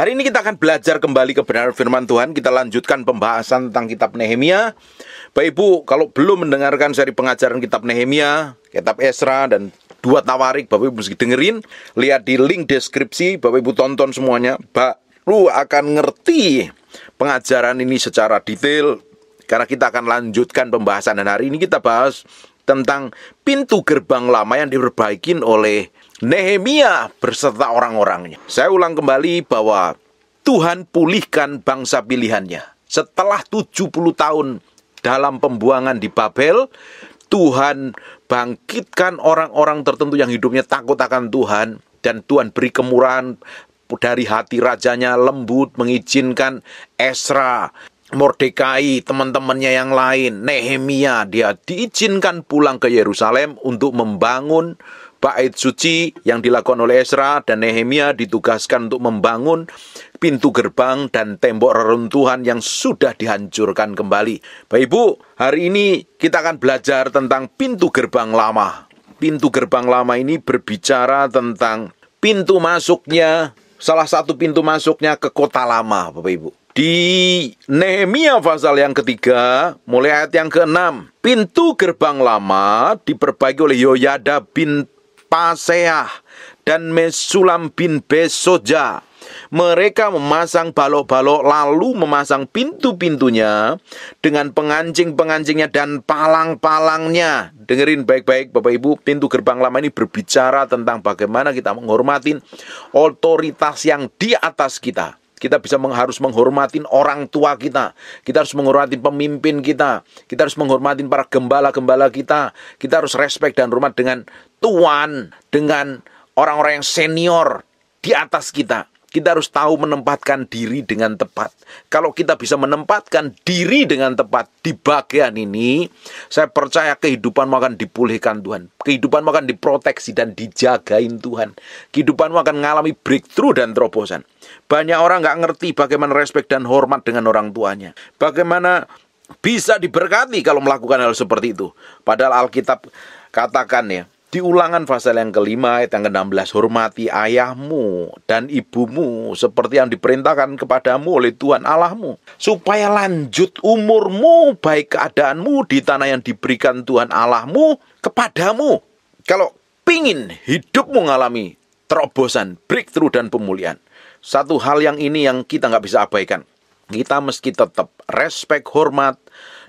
Hari ini kita akan belajar kembali kebenaran firman Tuhan. Kita lanjutkan pembahasan tentang kitab Nehemia. Bapak Ibu, kalau belum mendengarkan seri pengajaran kitab Nehemia, kitab Esra, dan 2 Tawarik, Bapak Ibu mesti dengerin. Lihat di link deskripsi, Bapak Ibu tonton semuanya. Baru akan ngerti pengajaran ini secara detail. Karena kita akan lanjutkan pembahasan. Dan hari ini kita bahas tentang pintu gerbang lama yang diperbaikin oleh Nehemia beserta orang-orangnya. Saya ulang kembali bahwa Tuhan pulihkan bangsa pilihannya. Setelah 70 tahun dalam pembuangan di Babel, Tuhan bangkitkan orang-orang tertentu yang hidupnya takut akan Tuhan. Dan Tuhan beri kemurahan dari hati rajanya, lembut, mengizinkan Esra, Mordekai, teman-temannya yang lain, Nehemia, dia diizinkan pulang ke Yerusalem untuk membangun bait suci yang dilakukan oleh Esra, dan Nehemia ditugaskan untuk membangun pintu gerbang dan tembok reruntuhan yang sudah dihancurkan kembali. Bapak Ibu, hari ini kita akan belajar tentang pintu gerbang lama. Pintu gerbang lama ini berbicara tentang pintu masuknya, salah satu pintu masuknya ke kota lama, Bapak Ibu. Di Nehemia pasal yang ketiga, mulai ayat yang ke-6, pintu gerbang lama diperbaiki oleh Yoyada bin Paseah dan Mesulam bin Besoja. Mereka memasang balok-balok lalu memasang pintu-pintunya dengan pengancing-pengancingnya dan palang-palangnya. Dengerin baik-baik Bapak Ibu, pintu gerbang lama ini berbicara tentang bagaimana kita menghormati otoritas yang di atas kita. Kita harus menghormati orang tua kita. Kita harus menghormati pemimpin kita. Kita harus menghormati para gembala-gembala kita. Kita harus respect dan hormat dengan tuan, dengan orang-orang yang senior di atas kita. Kita harus tahu menempatkan diri dengan tepat. Kalau kita bisa menempatkan diri dengan tepat di bagian ini, saya percaya kehidupanmu akan dipulihkan Tuhan. Kehidupanmu akan diproteksi dan dijagain Tuhan. Kehidupanmu akan mengalami breakthrough dan terobosan. Banyak orang nggak ngerti bagaimana respect dan hormat dengan orang tuanya. Bagaimana bisa diberkati kalau melakukan hal seperti itu. Padahal Alkitab katakan ya, di Ulangan pasal yang kelima ayat yang ke-16, hormati ayahmu dan ibumu seperti yang diperintahkan kepadamu oleh Tuhan Allahmu, supaya lanjut umurmu, baik keadaanmu di tanah yang diberikan Tuhan Allahmu kepadamu. Kalau pingin hidupmu mengalami terobosan, breakthrough dan pemulihan, satu hal yang ini yang kita nggak bisa abaikan. Kita mesti tetap respect, hormat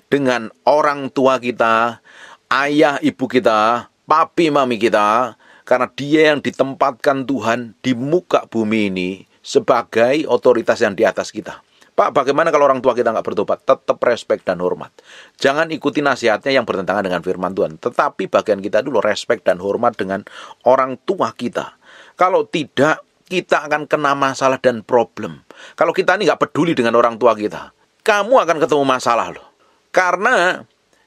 dengan orang tua kita, ayah ibu kita, papi mami kita, karena dia yang ditempatkan Tuhan di muka bumi ini sebagai otoritas yang di atas kita. Pak, bagaimana kalau orang tua kita nggak bertobat? Tetap respect dan hormat. Jangan ikuti nasihatnya yang bertentangan dengan firman Tuhan. Tetapi bagian kita dulu respect dan hormat dengan orang tua kita. Kalau tidak, kita akan kena masalah dan problem. Kalau kita ini nggak peduli dengan orang tua kita, kamu akan ketemu masalah loh. Karena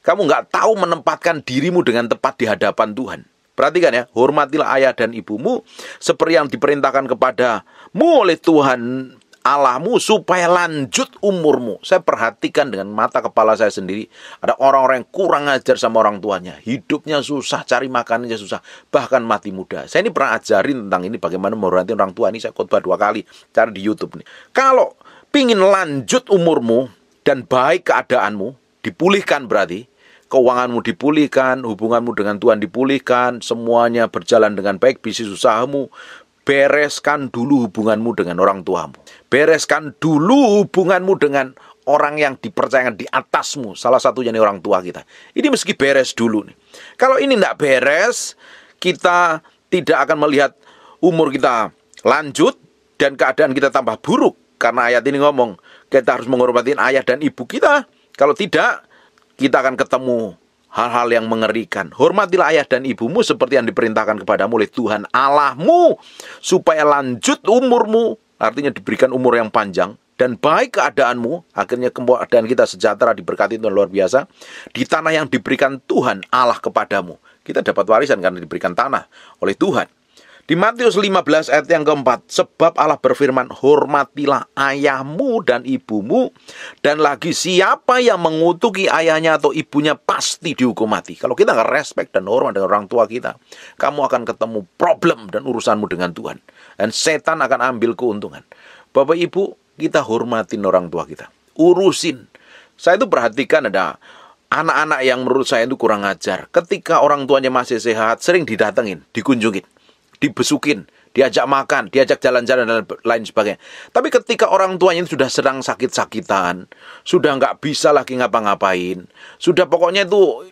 kamu nggak tahu menempatkan dirimu dengan tepat di hadapan Tuhan. Perhatikan ya, hormatilah ayah dan ibumu seperti yang diperintahkan kepadamu oleh Tuhan Allahmu supaya lanjut umurmu. Saya perhatikan dengan mata kepala saya sendiri, ada orang-orang yang kurang ajar sama orang tuanya. Hidupnya susah, cari makanannya susah, bahkan mati muda. Saya ini pernah ajarin tentang ini, bagaimana menghormati orang tua. Ini saya khotbah 2 kali, cari di YouTube nih. Kalau pingin lanjut umurmu dan baik keadaanmu, dipulihkan berarti, keuanganmu dipulihkan, hubunganmu dengan Tuhan dipulihkan, semuanya berjalan dengan baik, bisnis usahamu, bereskan dulu hubunganmu dengan orang tuamu. Bereskan dulu hubunganmu dengan orang yang dipercayakan di atasmu, salah satunya ini orang tua kita. Ini mesti beres dulu nih. Kalau ini tidak beres, kita tidak akan melihat umur kita lanjut dan keadaan kita tambah buruk. Karena ayat ini ngomong, kita harus menghormati ayah dan ibu kita. Kalau tidak, kita akan ketemu hal-hal yang mengerikan. Hormatilah ayah dan ibumu seperti yang diperintahkan kepadamu oleh Tuhan Allahmu, supaya lanjut umurmu, artinya diberikan umur yang panjang, dan baik keadaanmu, akhirnya keadaan kita sejahtera, diberkati Tuhan luar biasa, di tanah yang diberikan Tuhan Allah kepadamu. Kita dapat warisan karena diberikan tanah oleh Tuhan. Di Matius 15 ayat yang keempat, sebab Allah berfirman, hormatilah ayahmu dan ibumu, dan lagi siapa yang mengutuki ayahnya atau ibunya pasti dihukum mati. Kalau kita nggak respect dan hormat dengan orang tua kita, kamu akan ketemu problem dan urusanmu dengan Tuhan. Dan setan akan ambil keuntungan. Bapak Ibu, kita hormatin orang tua kita. Urusin. Saya itu perhatikan ada anak-anak yang menurut saya itu kurang ajar. Ketika orang tuanya masih sehat, sering didatengin, dikunjungin, dibesukin, diajak makan, diajak jalan-jalan, dan lain sebagainya. Tapi ketika orang tuanya itu sudah sedang sakit-sakitan, sudah nggak bisa lagi ngapa-ngapain, sudah pokoknya itu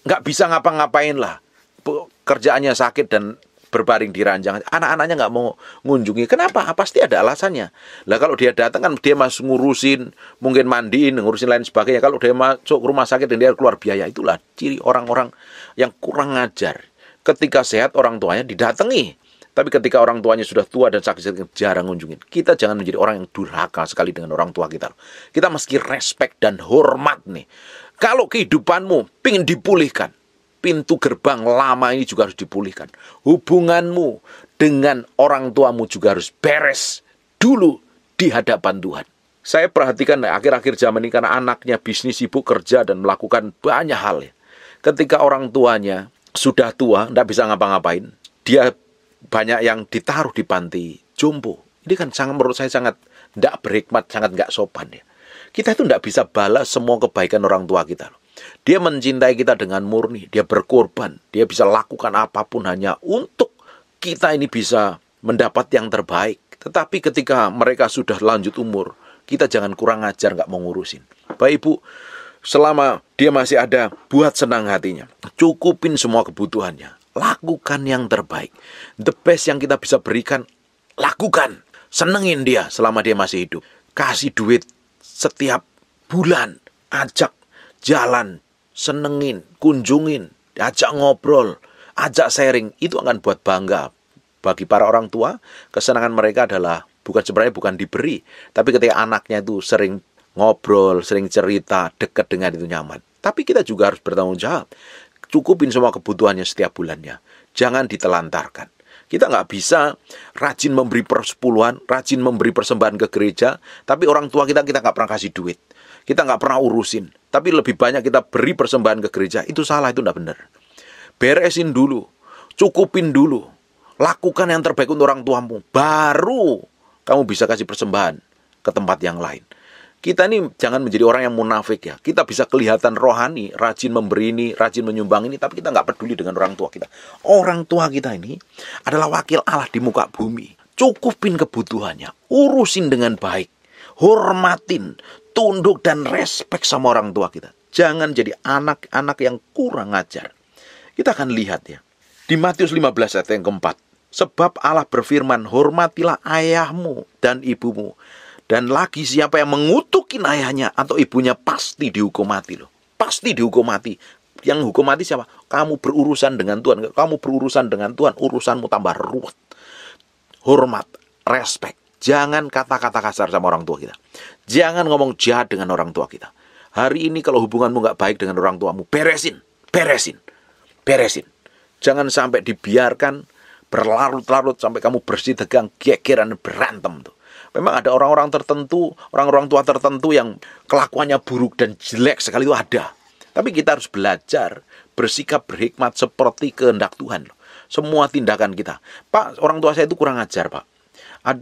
nggak bisa ngapa-ngapain lah, kerjaannya sakit dan berbaring di ranjang, anak-anaknya nggak mau ngunjungi. Kenapa? Pasti ada alasannya. Lah kalau dia datang kan dia masih ngurusin, mungkin mandiin, ngurusin lain sebagainya. Kalau dia masuk rumah sakit dan dia keluar biaya, itulah ciri orang-orang yang kurang ajar. Ketika sehat orang tuanya didatangi, tapi ketika orang tuanya sudah tua dan sakit-sakit jarang ngunjungin. Kita jangan menjadi orang yang durhaka sekali dengan orang tua kita. Kita mesti respect dan hormat nih. Kalau kehidupanmu pingin dipulihkan, pintu gerbang lama ini juga harus dipulihkan. Hubunganmu dengan orang tuamu juga harus beres dulu di hadapan Tuhan. Saya perhatikan akhir-akhir zaman ini karena anaknya bisnis, sibuk kerja dan melakukan banyak hal. Ketika orang tuanya sudah tua, tidak bisa ngapa-ngapain, dia banyak yang ditaruh di panti jompo. Ini kan menurut saya sangat tidak berhikmat, sangat nggak sopan ya. Kita itu tidak bisa balas semua kebaikan orang tua kita. Dia mencintai kita dengan murni, dia berkorban, dia bisa lakukan apapun hanya untuk kita ini bisa mendapat yang terbaik. Tetapi ketika mereka sudah lanjut umur, kita jangan kurang ajar, nggak mau ngurusin. Bapak Ibu, selama dia masih ada, buat senang hatinya, cukupin semua kebutuhannya, lakukan yang terbaik. The best yang kita bisa berikan, lakukan. Senengin dia selama dia masih hidup. Kasih duit setiap bulan, ajak jalan, senengin, kunjungin, ajak ngobrol, ajak sharing. Itu akan buat bangga. Bagi para orang tua, kesenangan mereka adalah sebenarnya bukan diberi, tapi ketika anaknya itu sering ngobrol, sering cerita, dekat dengan itu nyaman. Tapi kita juga harus bertanggung jawab. Cukupin semua kebutuhannya setiap bulannya. Jangan ditelantarkan. Kita nggak bisa rajin memberi persepuluhan, rajin memberi persembahan ke gereja, tapi orang tua kita nggak pernah kasih duit. Kita nggak pernah urusin, tapi lebih banyak kita beri persembahan ke gereja. Itu salah, itu nggak benar. Beresin dulu, cukupin dulu, lakukan yang terbaik untuk orang tuamu, baru kamu bisa kasih persembahan ke tempat yang lain. Kita ini jangan menjadi orang yang munafik ya. Kita bisa kelihatan rohani, rajin memberi ini, rajin menyumbang ini, tapi kita nggak peduli dengan orang tua kita. Orang tua kita ini adalah wakil Allah di muka bumi. Cukupin kebutuhannya, urusin dengan baik, hormatin, tunduk dan respek sama orang tua kita. Jangan jadi anak-anak yang kurang ajar. Kita akan lihat ya. Di Matius 15 ayat yang keempat. Sebab Allah berfirman, hormatilah ayahmu dan ibumu. Dan lagi siapa yang mengutukin ayahnya atau ibunya pasti dihukum mati loh. Pasti dihukum mati. Yang hukum mati siapa? Kamu berurusan dengan Tuhan. Kamu berurusan dengan Tuhan, urusanmu tambah ruwet. Hormat, respek. Jangan kata-kata kasar sama orang tua kita. Jangan ngomong jahat dengan orang tua kita. Hari ini kalau hubunganmu nggak baik dengan orang tuamu, beresin. Jangan sampai dibiarkan berlarut-larut sampai kamu bersih tegang, gegeran, berantem tuh. Memang ada orang-orang tertentu, orang-orang tua tertentu yang kelakuannya buruk dan jelek sekali itu ada. Tapi kita harus belajar bersikap berhikmat seperti kehendak Tuhan. Semua tindakan kita. Pak, orang tua saya itu kurang ajar, Pak.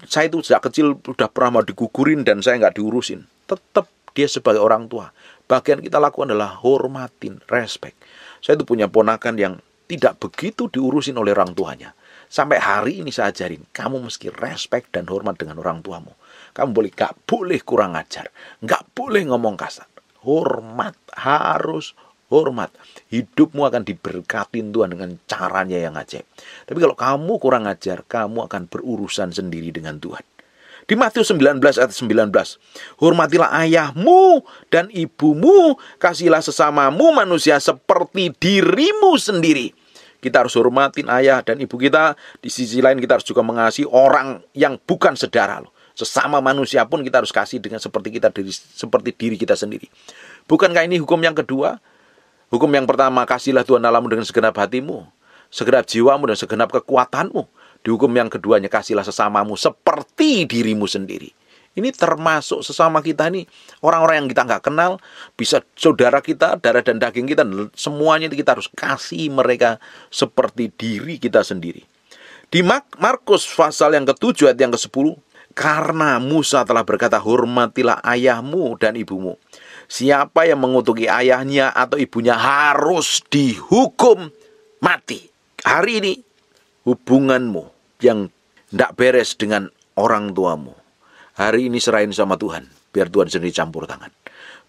Saya itu sejak kecil sudah pernah mau digugurin dan saya nggak diurusin. Tetap dia sebagai orang tua. Bagian kita lakukan adalah hormatin, respect. Saya itu punya ponakan yang tidak begitu diurusin oleh orang tuanya. Sampai hari ini saya ajarin, kamu mesti respect dan hormat dengan orang tuamu. Kamu nggak boleh kurang ajar, nggak boleh ngomong kasar. Hormat, harus hormat. Hidupmu akan diberkatin Tuhan dengan caranya yang ajaib. Tapi kalau kamu kurang ajar, kamu akan berurusan sendiri dengan Tuhan. Di Matius 19 ayat 19, hormatilah ayahmu dan ibumu, kasihlah sesamamu manusia seperti dirimu sendiri. Kita harus hormatin ayah dan ibu kita. Di sisi lain kita harus juga mengasihi orang yang bukan saudara loh. Sesama manusia pun kita harus kasih dengan seperti diri kita sendiri. Bukankah ini hukum yang kedua? Hukum yang pertama, kasihlah Tuhan Allahmu dengan segenap hatimu, segenap jiwamu dan segenap kekuatanmu. Di hukum yang keduanya, kasihlah sesamamu seperti dirimu sendiri. Ini termasuk sesama kita ini, orang-orang yang kita nggak kenal, bisa saudara kita, darah dan daging kita, semuanya kita harus kasih mereka seperti diri kita sendiri. Di Markus pasal yang ke-7 ayat yang ke-10, Karena Musa telah berkata, hormatilah ayahmu dan ibumu. Siapa yang mengutuki ayahnya atau ibunya harus dihukum mati. Hari ini hubunganmu yang tidak beres dengan orang tuamu, hari ini serahin sama Tuhan. Biar Tuhan sendiri campur tangan.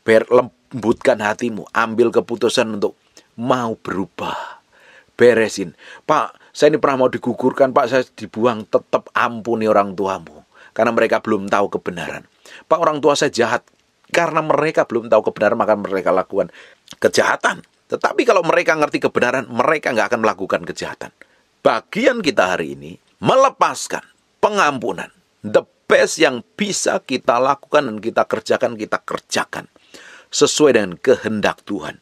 Biar lembutkan hatimu. Ambil keputusan untuk mau berubah. Beresin. Pak, saya ini pernah mau digugurkan. Pak, saya dibuang. Tetap ampuni orang tuamu. Karena mereka belum tahu kebenaran. Pak, orang tua saya jahat. Karena mereka belum tahu kebenaran, maka mereka lakukan kejahatan. Tetapi kalau mereka ngerti kebenaran, mereka nggak akan melakukan kejahatan. Bagian kita hari ini, melepaskan pengampunan. The best yang bisa kita lakukan dan kita kerjakan. Sesuai dengan kehendak Tuhan.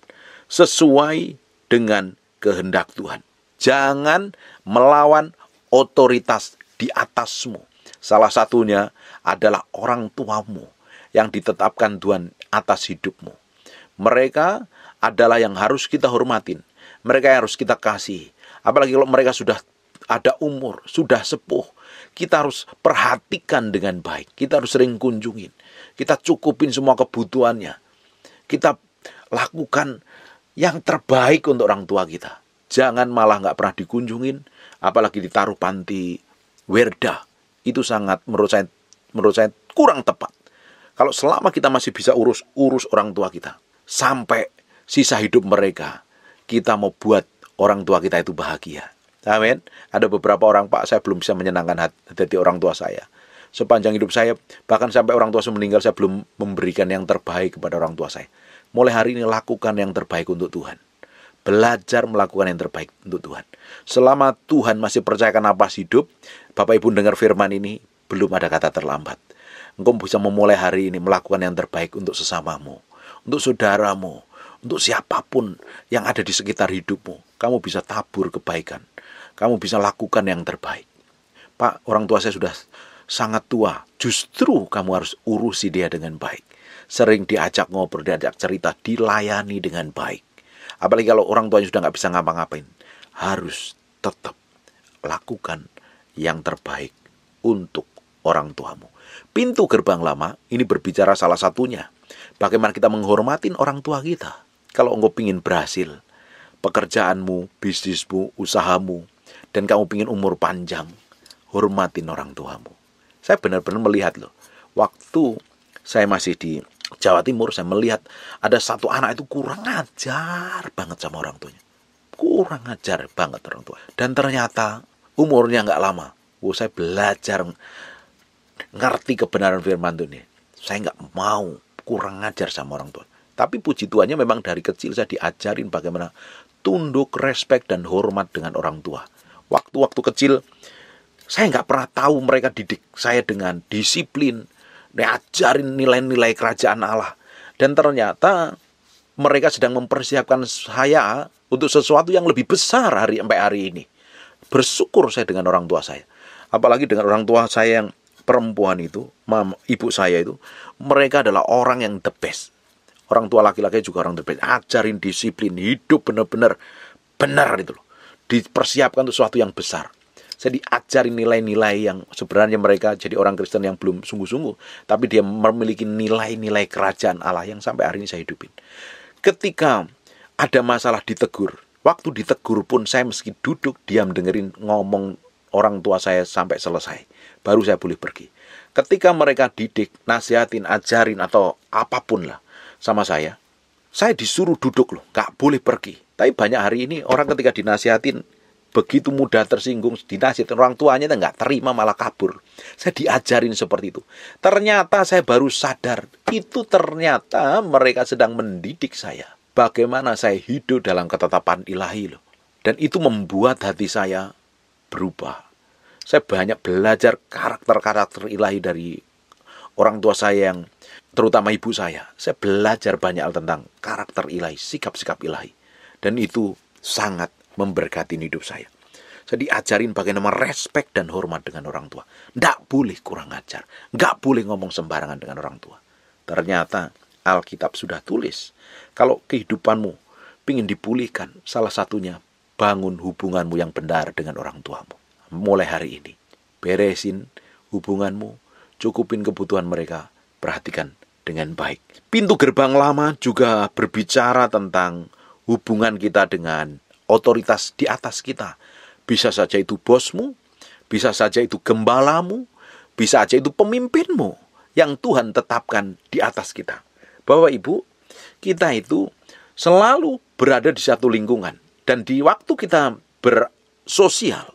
Sesuai dengan kehendak Tuhan. Jangan melawan otoritas di atasmu. Salah satunya adalah orang tuamu yang ditetapkan Tuhan atas hidupmu. Mereka adalah yang harus kita hormatin. Mereka yang harus kita kasih. Apalagi kalau mereka sudah ada umur, sudah sepuh. Kita harus perhatikan dengan baik. Kita harus sering kunjungin. Kita cukupin semua kebutuhannya. Kita lakukan yang terbaik untuk orang tua kita. Jangan malah nggak pernah dikunjungin. Apalagi ditaruh panti werda. Itu sangat menurut saya kurang tepat. Kalau selama kita masih bisa urus orang tua kita, sampai sisa hidup mereka, kita mau buat orang tua kita itu bahagia. Amin. Ada beberapa orang, Pak, saya belum bisa menyenangkan hati orang tua saya. Sepanjang hidup saya, bahkan sampai orang tua saya meninggal, saya belum memberikan yang terbaik kepada orang tua saya. Mulai hari ini lakukan yang terbaik untuk Tuhan. Belajar melakukan yang terbaik untuk Tuhan. Selama Tuhan masih percayakan napas hidup, Bapak Ibu dengar firman ini, belum ada kata terlambat. Engkau bisa memulai hari ini melakukan yang terbaik untuk sesamamu, untuk saudaramu, untuk siapapun yang ada di sekitar hidupmu. Kamu bisa tabur kebaikan. Kamu bisa lakukan yang terbaik. Pak, orang tua saya sudah sangat tua. Justru kamu harus urusi dia dengan baik. Sering diajak ngobrol, diajak cerita, dilayani dengan baik. Apalagi kalau orang tuanya sudah nggak bisa ngapa-ngapain. Harus tetap lakukan yang terbaik untuk orang tuamu. Pintu gerbang lama ini berbicara salah satunya. Bagaimana kita menghormatin orang tua kita. Kalau engkau ingin berhasil, pekerjaanmu, bisnismu, usahamu, dan kamu ingin umur panjang, hormatin orang tuamu. Saya benar-benar melihat loh, waktu saya masih di Jawa Timur, saya melihat ada satu anak itu kurang ajar banget sama orang tuanya. Kurang ajar banget orang tua. Dan ternyata umurnya nggak lama. Saya belajar ngerti kebenaran firman Tuhan. Saya nggak mau kurang ajar sama orang tua. Tapi puji Tuhannya memang dari kecil saya diajarin bagaimana tunduk, respek, dan hormat dengan orang tua. Waktu-waktu kecil, saya nggak pernah tahu mereka didik saya dengan disiplin, diajarin nilai-nilai kerajaan Allah. Dan ternyata mereka sedang mempersiapkan saya untuk sesuatu yang lebih besar sampai hari ini. Bersyukur saya dengan orang tua saya. Apalagi dengan orang tua saya yang perempuan itu, ibu saya itu, mereka adalah orang yang the best. Orang tua laki-laki juga orang the best. Ajarin disiplin, hidup benar-benar benar itu loh. Dipersiapkan untuk sesuatu yang besar. Saya diajarin nilai-nilai yang sebenarnya mereka jadi orang Kristen yang belum sungguh-sungguh. Tapi dia memiliki nilai-nilai kerajaan Allah yang sampai hari ini saya hidupin. Ketika ada masalah ditegur. Waktu ditegur pun saya meski duduk diam dengerin ngomong orang tua saya sampai selesai. Baru saya boleh pergi. Ketika mereka didik, nasihatin, ajarin atau apapun lah sama saya disuruh duduk loh. Gak boleh pergi. Tapi banyak hari ini orang ketika dinasihatin begitu mudah tersinggung, dinasihatin orang tuanya nggak terima malah kabur. Saya diajarin seperti itu. Ternyata saya baru sadar itu ternyata mereka sedang mendidik saya. Bagaimana saya hidup dalam ketetapan ilahi loh. Dan itu membuat hati saya berubah. Saya banyak belajar karakter-karakter ilahi dari orang tua saya yang terutama ibu saya. Saya belajar banyak hal tentang karakter ilahi, sikap-sikap ilahi. Dan itu sangat memberkati hidup saya. Saya diajarin bagaimana respek dan hormat dengan orang tua. Nggak boleh kurang ajar. Nggak boleh ngomong sembarangan dengan orang tua. Ternyata Alkitab sudah tulis. Kalau kehidupanmu ingin dipulihkan, salah satunya bangun hubunganmu yang benar dengan orang tuamu. Mulai hari ini, beresin hubunganmu. cukupin kebutuhan mereka. Perhatikan dengan baik. Pintu gerbang lama juga berbicara tentang hubungan kita dengan otoritas di atas kita. Bisa saja itu bosmu, bisa saja itu gembalamu, bisa saja itu pemimpinmu yang Tuhan tetapkan di atas kita. Bapak Ibu, kita itu selalu berada di satu lingkungan. Dan di waktu kita bersosial,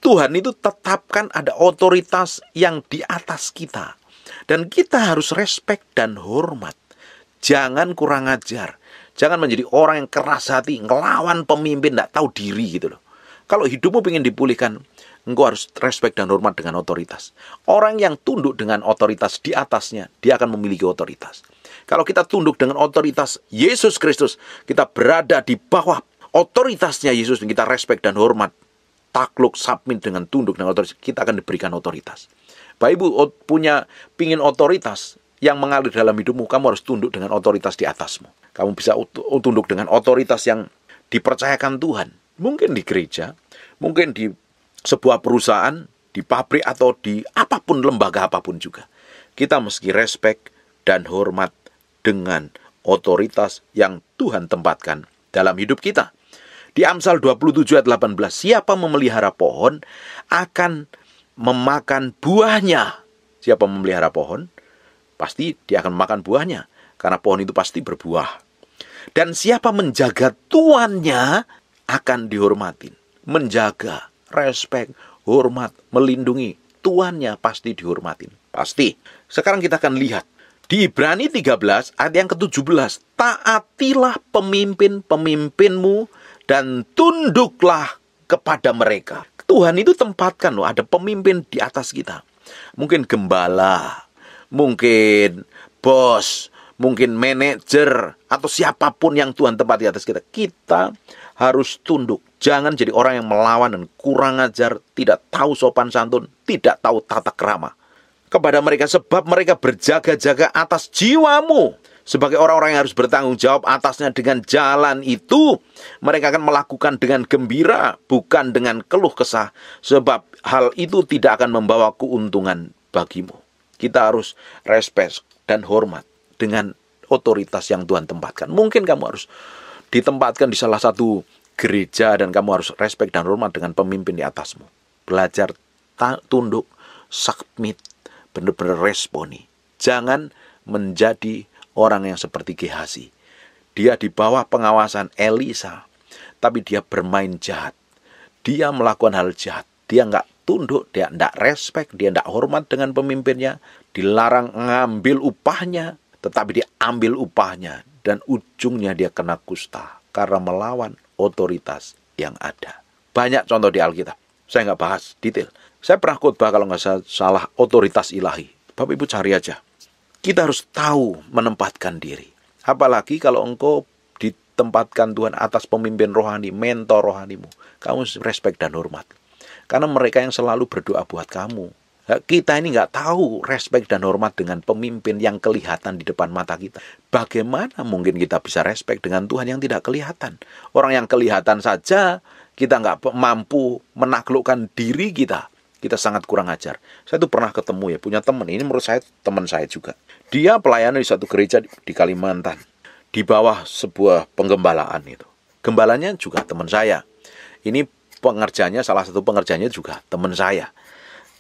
Tuhan itu tetapkan ada otoritas yang di atas kita. Dan kita harus respect dan hormat. Jangan kurang ajar. Jangan menjadi orang yang keras hati, ngelawan pemimpin, tidak tahu diri gitu loh. Kalau hidupmu ingin dipulihkan, engkau harus respect dan hormat dengan otoritas. Orang yang tunduk dengan otoritas di atasnya, dia akan memiliki otoritas. Kalau kita tunduk dengan otoritas Yesus Kristus, kita berada di bawah otoritasnya Yesus, kita respect dan hormat, takluk, submit dengan tunduk dengan otoritas, kita akan diberikan otoritas. Bapak Ibu pingin otoritas yang mengalir dalam hidupmu, kamu harus tunduk dengan otoritas di atasmu. Kamu bisa tunduk dengan otoritas yang dipercayakan Tuhan. Mungkin di gereja, mungkin di sebuah perusahaan, di pabrik, atau di apapun, lembaga apapun juga. Kita mesti respect dan hormat dengan otoritas yang Tuhan tempatkan dalam hidup kita. Di Amsal 27 ayat 18, siapa memelihara pohon akan memakan buahnya. Siapa memelihara pohon, pasti dia akan memakan buahnya. Karena pohon itu pasti berbuah. Dan siapa menjaga tuannya akan dihormatin. Menjaga, respect, hormat, melindungi tuannya pasti dihormatin. Pasti. Sekarang kita akan lihat. Di Ibrani 13 ayat yang ke-17. Taatilah pemimpin-pemimpinmu dan tunduklah kepada mereka. Tuhan itu tempatkan loh, ada pemimpin di atas kita. Mungkin gembala, mungkin bos, mungkin manajer, atau siapapun yang Tuhan tempat di atas kita. Kita harus tunduk. Jangan jadi orang yang melawan dan kurang ajar, tidak tahu sopan santun, tidak tahu tata krama kepada mereka, sebab mereka berjaga-jaga atas jiwamu. Sebagai orang-orang yang harus bertanggung jawab atasnya dengan jalan itu, mereka akan melakukan dengan gembira, bukan dengan keluh kesah. Sebab hal itu tidak akan membawa keuntungan bagimu. Kita harus respect dan hormat dengan otoritas yang Tuhan tempatkan. Mungkin kamu harus ditempatkan di salah satu gereja dan kamu harus respect dan hormat dengan pemimpin di atasmu. Belajar tunduk, submit, benar-benar responi. Jangan menjadi orang yang seperti Gehazi. Dia di bawah pengawasan Elisa, tapi dia bermain jahat. Dia melakukan hal jahat. Dia nggak tunduk, dia nggak respect, dia nggak hormat dengan pemimpinnya. Dilarang ngambil upahnya, tetapi dia ambil upahnya. Dan ujungnya dia kena kusta karena melawan otoritas yang ada. Banyak contoh di Alkitab. Saya nggak bahas detail. Saya pernah khotbah kalau nggak salah otoritas ilahi. Bapak Ibu cari aja. Kita harus tahu menempatkan diri. Apalagi kalau engkau ditempatkan Tuhan atas pemimpin rohani, mentor rohanimu. Kamu respect dan hormat. Karena mereka yang selalu berdoa buat kamu. Kita ini nggak tahu respect dan hormat dengan pemimpin yang kelihatan di depan mata kita. Bagaimana mungkin kita bisa respect dengan Tuhan yang tidak kelihatan? Orang yang kelihatan saja kita nggak mampu menaklukkan diri kita. Kita sangat kurang ajar. Saya tuh pernah ketemu punya teman. Ini menurut saya teman saya juga. Dia pelayanan di satu gereja di Kalimantan. Di bawah sebuah penggembalaan itu. Gembalanya juga teman saya. Ini pengerjanya, salah satu pengerjanya juga teman saya.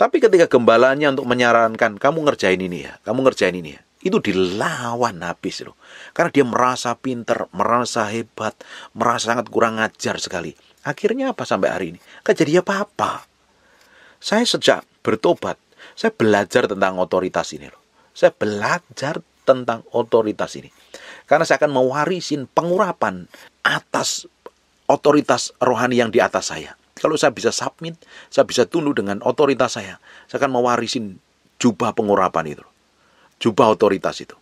Tapi ketika gembalanya untuk menyarankan, kamu ngerjain ini ya, kamu ngerjain ini ya. Itu dilawan habis loh. Karena dia merasa pinter, merasa hebat, merasa sangat kurang ajar sekali. Akhirnya apa sampai hari ini? Gak jadi apa-apa. Saya sejak bertobat, saya belajar tentang otoritas ini loh. Saya belajar tentang otoritas ini. Karena saya akan mewarisin pengurapan atas otoritas rohani yang di atas saya. Kalau saya bisa submit, saya bisa tunduk dengan otoritas saya akan mewarisin jubah pengurapan itu. Jubah otoritas itu.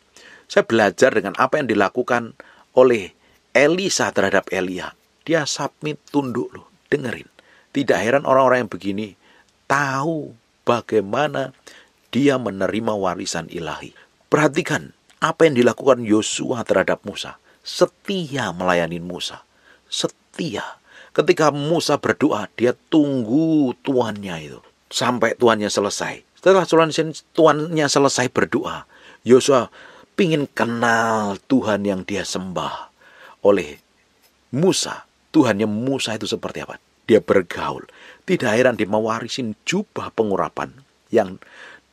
Saya belajar dengan apa yang dilakukan oleh Elisa terhadap Elia. Dia submit, tunduk loh, dengerin. Tidak heran orang-orang yang begini tahu bagaimana dia menerima warisan ilahi. Perhatikan apa yang dilakukan Yosua terhadap Musa. Setia melayani Musa. Setia. Ketika Musa berdoa, dia tunggu tuannya itu. Sampai tuannya selesai. Setelah tuannya selesai berdoa, Yosua pingin kenal Tuhan yang dia sembah oleh Musa. Tuhannya Musa itu seperti apa? Dia bergaul. Tidak heran dia mewarisin jubah pengurapan yang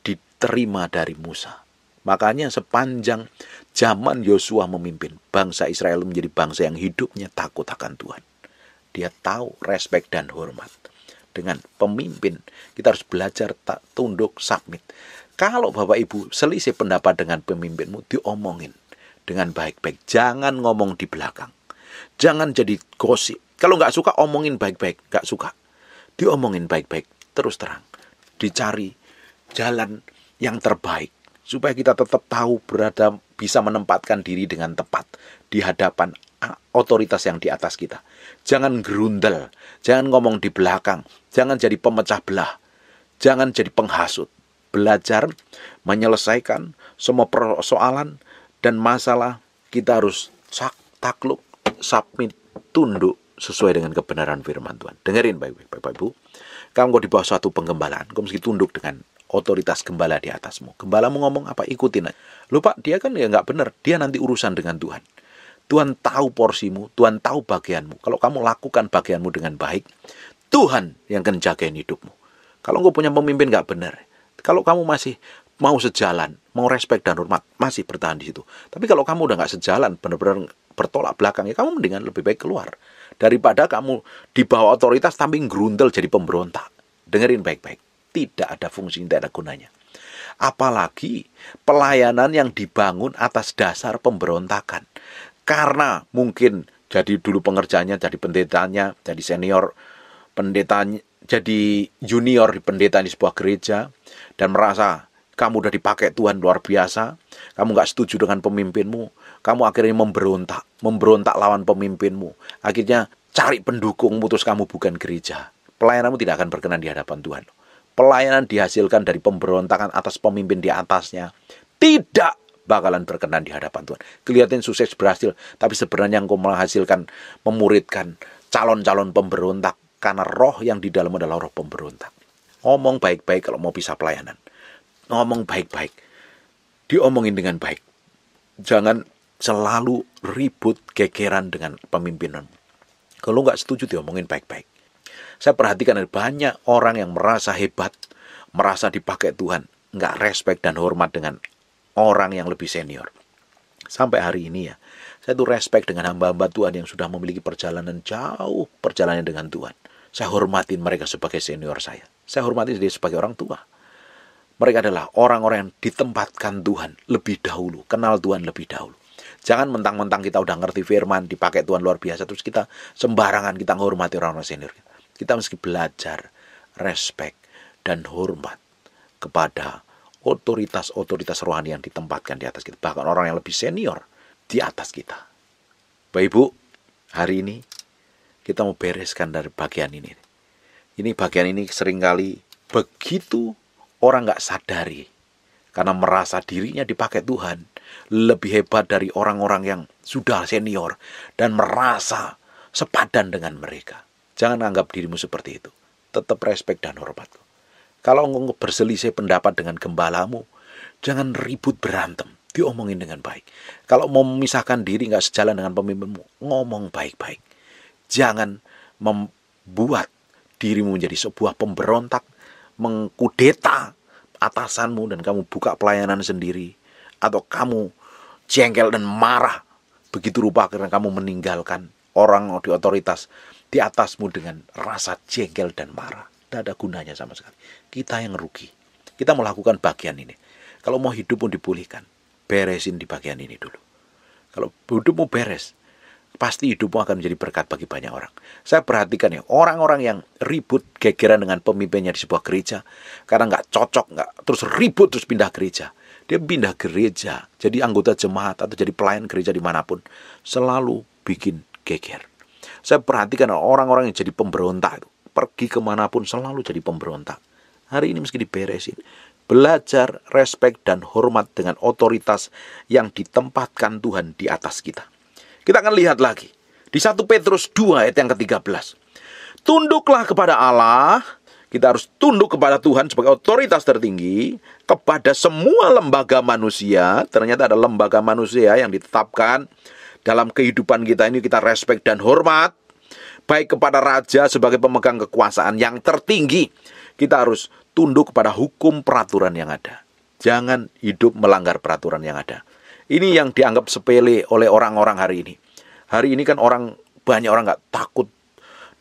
diterima dari Musa. Makanya sepanjang zaman Yosua memimpin, bangsa Israel menjadi bangsa yang hidupnya takut akan Tuhan. Dia tahu respek dan hormat. Dengan pemimpin, kita harus belajar tunduk, submit. Kalau Bapak Ibu selisih pendapat dengan pemimpinmu, diomongin dengan baik-baik. Jangan ngomong di belakang. Jangan jadi gosip. Kalau nggak suka, omongin baik-baik. Nggak suka, diomongin baik-baik. Terus terang. Dicari jalan yang terbaik. Supaya kita tetap tahu bisa menempatkan diri dengan tepat di hadapan otoritas yang di atas kita. Jangan gerundel, jangan ngomong di belakang, jangan jadi pemecah belah, jangan jadi penghasut. Belajar menyelesaikan semua persoalan dan masalah, kita harus takluk, submit, tunduk sesuai dengan kebenaran firman Tuhan. Dengerin baik-baik Bapak Ibu. Kamu di bawah suatu penggembalaan, kamu mesti tunduk dengan otoritas gembala di atasmu. Gembalamu ngomong apa, ikutin aja. Lupa, dia kan ya nggak benar. Dia nanti urusan dengan Tuhan. Tuhan tahu porsimu, Tuhan tahu bagianmu. Kalau kamu lakukan bagianmu dengan baik, Tuhan yang akan jagain hidupmu. Kalau engkau punya pemimpin nggak benar, kalau kamu masih mau sejalan, mau respek dan hormat, masih bertahan di situ. Tapi kalau kamu udah nggak sejalan, benar-benar bertolak belakang, ya kamu mendingan lebih baik keluar. Daripada kamu di bawah otoritas tapi gerundel jadi pemberontak. Dengerin baik-baik. Tidak ada fungsi, tidak ada gunanya. Apalagi pelayanan yang dibangun atas dasar pemberontakan. Karena mungkin jadi dulu pengerjanya, jadi pendetanya, jadi senior pendetanya, jadi junior di pendeta di sebuah gereja, dan merasa kamu udah dipakai Tuhan luar biasa, kamu gak setuju dengan pemimpinmu, kamu akhirnya memberontak lawan pemimpinmu, akhirnya cari pendukung, putus kamu bukan gereja. Pelayananmu tidak akan berkenan di hadapan Tuhan. Pelayanan dihasilkan dari pemberontakan atas pemimpin di atasnya tidak bakalan berkenan di hadapan Tuhan. Kelihatan sukses berhasil, tapi sebenarnya engkau menghasilkan, memuridkan calon-calon pemberontak karena roh yang di dalam adalah roh pemberontak. Ngomong baik-baik kalau mau bisa pelayanan. Ngomong baik-baik. Diomongin dengan baik. Jangan selalu ribut gegeran dengan pemimpinan. Kalau nggak setuju diomongin baik-baik. Saya perhatikan ada banyak orang yang merasa hebat, merasa dipakai Tuhan, nggak respect dan hormat dengan orang yang lebih senior. Sampai hari ini ya, saya tuh respect dengan hamba-hamba Tuhan yang sudah memiliki perjalanan jauh, perjalanan dengan Tuhan. Saya hormatin mereka sebagai senior saya. Saya hormati dia sebagai orang tua. Mereka adalah orang-orang yang ditempatkan Tuhan lebih dahulu, kenal Tuhan lebih dahulu. Jangan mentang-mentang kita udah ngerti firman, dipakai Tuhan luar biasa, terus kita sembarangan kita menghormati orang-orang senior. Kita mesti belajar respect dan hormat kepada otoritas-otoritas rohani yang ditempatkan di atas kita. Bahkan orang yang lebih senior di atas kita. Bapak Ibu, hari ini kita mau bereskan dari bagian ini. Bagian ini seringkali begitu orang gak sadari. Karena merasa dirinya dipakai Tuhan lebih hebat dari orang-orang yang sudah senior. Dan merasa sepadan dengan mereka. Jangan anggap dirimu seperti itu. Tetap respek dan hormat. Kalau engkau berselisih pendapat dengan gembalamu, jangan ribut berantem. Diomongin dengan baik. Kalau mau memisahkan diri gak sejalan dengan pemimpinmu, ngomong baik-baik. Jangan membuat dirimu menjadi sebuah pemberontak, mengkudeta atasanmu dan kamu buka pelayanan sendiri. Atau kamu jengkel dan marah. Begitu rupa karena kamu meninggalkan orang di otoritas di atasmu dengan rasa jengkel dan marah. Tidak ada gunanya sama sekali. Kita yang rugi. Kita melakukan bagian ini. Kalau mau hidupmu dipulihkan, beresin di bagian ini dulu. Kalau hidupmu beres, pasti hidupmu akan menjadi berkat bagi banyak orang. Saya perhatikan ya, orang-orang yang ribut gegeran dengan pemimpinnya di sebuah gereja, karena nggak cocok, terus ribut, terus pindah gereja. Dia pindah gereja, jadi anggota jemaat atau jadi pelayan gereja dimanapun, selalu bikin geger. Saya perhatikan orang-orang yang jadi pemberontak itu, pergi kemanapun selalu jadi pemberontak. Hari ini mesti diberesin. Belajar, respek, dan hormat dengan otoritas yang ditempatkan Tuhan di atas kita. Kita akan lihat lagi. Di 1 Petrus 2 ayat yang ke-13. Tunduklah kepada Allah, Kita harus tunduk kepada Tuhan sebagai otoritas tertinggi, kepada semua lembaga manusia. Ternyata ada lembaga manusia yang ditetapkan dalam kehidupan kita ini, kita respect dan hormat. Baik kepada raja sebagai pemegang kekuasaan yang tertinggi, kita harus tunduk kepada hukum peraturan yang ada. Jangan hidup melanggar peraturan yang ada. Ini yang dianggap sepele oleh orang-orang hari ini. Hari ini kan banyak orang nggak takut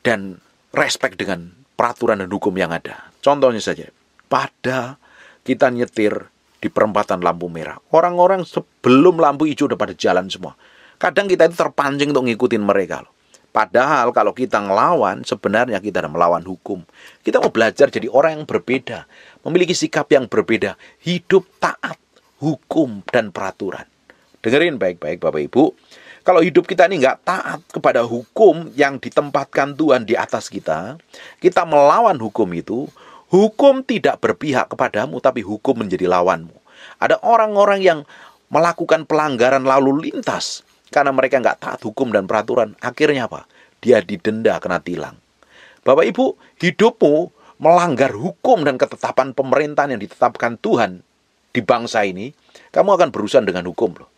dan respect dengan peraturan dan hukum yang ada. Contohnya saja, pada kita nyetir di perempatan lampu merah, orang-orang sebelum lampu hijau udah pada jalan semua. Kadang kita itu terpancing untuk ngikutin mereka loh. Padahal kalau kita ngelawan, sebenarnya kita ada melawan hukum. Kita mau belajar jadi orang yang berbeda, memiliki sikap yang berbeda, hidup taat hukum dan peraturan. Dengerin baik-baik Bapak Ibu. Kalau hidup kita ini nggak taat kepada hukum yang ditempatkan Tuhan di atas kita, kita melawan hukum itu, hukum tidak berpihak kepadamu, tapi hukum menjadi lawanmu. Ada orang-orang yang melakukan pelanggaran lalu lintas, karena mereka nggak taat hukum dan peraturan. Akhirnya apa? Dia didenda, kena tilang. Bapak Ibu, hidupmu melanggar hukum dan ketetapan pemerintahan yang ditetapkan Tuhan di bangsa ini, kamu akan berurusan dengan hukum loh.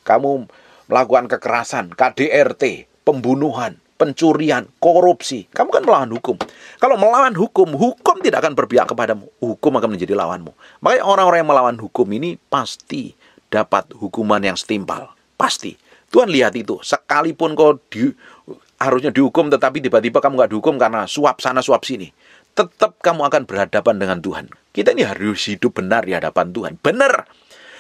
Kamu melakukan kekerasan, KDRT, pembunuhan, pencurian, korupsi. Kamu kan melawan hukum. Kalau melawan hukum, hukum tidak akan berpihak kepadamu. Hukum akan menjadi lawanmu. Makanya orang-orang yang melawan hukum ini pasti dapat hukuman yang setimpal. Pasti. Tuhan lihat itu. Sekalipun kau harusnya dihukum, tetapi tiba-tiba kamu nggak dihukum karena suap sana, suap sini. Tetap kamu akan berhadapan dengan Tuhan. Kita ini harus hidup benar di hadapan Tuhan. Benar.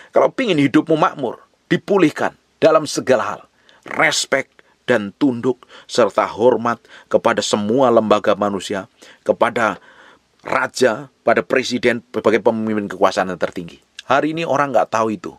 Kalau ingin hidupmu makmur, dipulihkan dalam segala hal, respect dan tunduk serta hormat kepada semua lembaga manusia, kepada raja, pada presiden sebagai pemimpin kekuasaan yang tertinggi. Hari ini orang nggak tahu itu.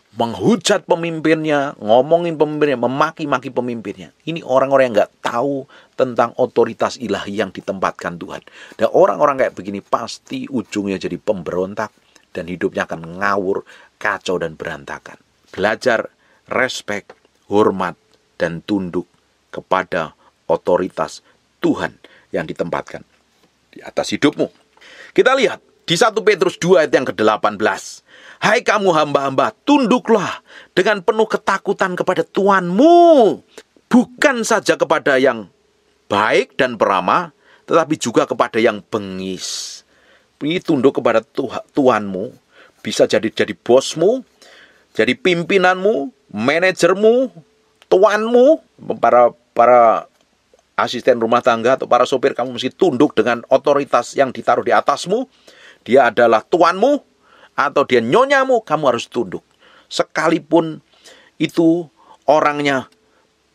Menghujat pemimpinnya, ngomongin pemimpinnya, memaki-maki pemimpinnya. Ini orang-orang yang nggak tahu tentang otoritas ilahi yang ditempatkan Tuhan. Dan orang-orang kayak begini pasti ujungnya jadi pemberontak dan hidupnya akan ngawur, kacau dan berantakan. Belajar respect, hormat, dan tunduk kepada otoritas Tuhan yang ditempatkan di atas hidupmu. Kita lihat di 1 Petrus 2 ayat yang ke-18. Hai kamu hamba-hamba, tunduklah dengan penuh ketakutan kepada Tuhanmu. Bukan saja kepada yang baik dan peramah, tetapi juga kepada yang bengis. Ini tunduk kepada Tuhanmu. Bisa jadi bosmu, jadi pimpinanmu, manajermu, tuanmu, para asisten rumah tangga atau para sopir, kamu mesti tunduk dengan otoritas yang ditaruh di atasmu. Dia adalah tuanmu atau dia nyonyamu, kamu harus tunduk. Sekalipun itu orangnya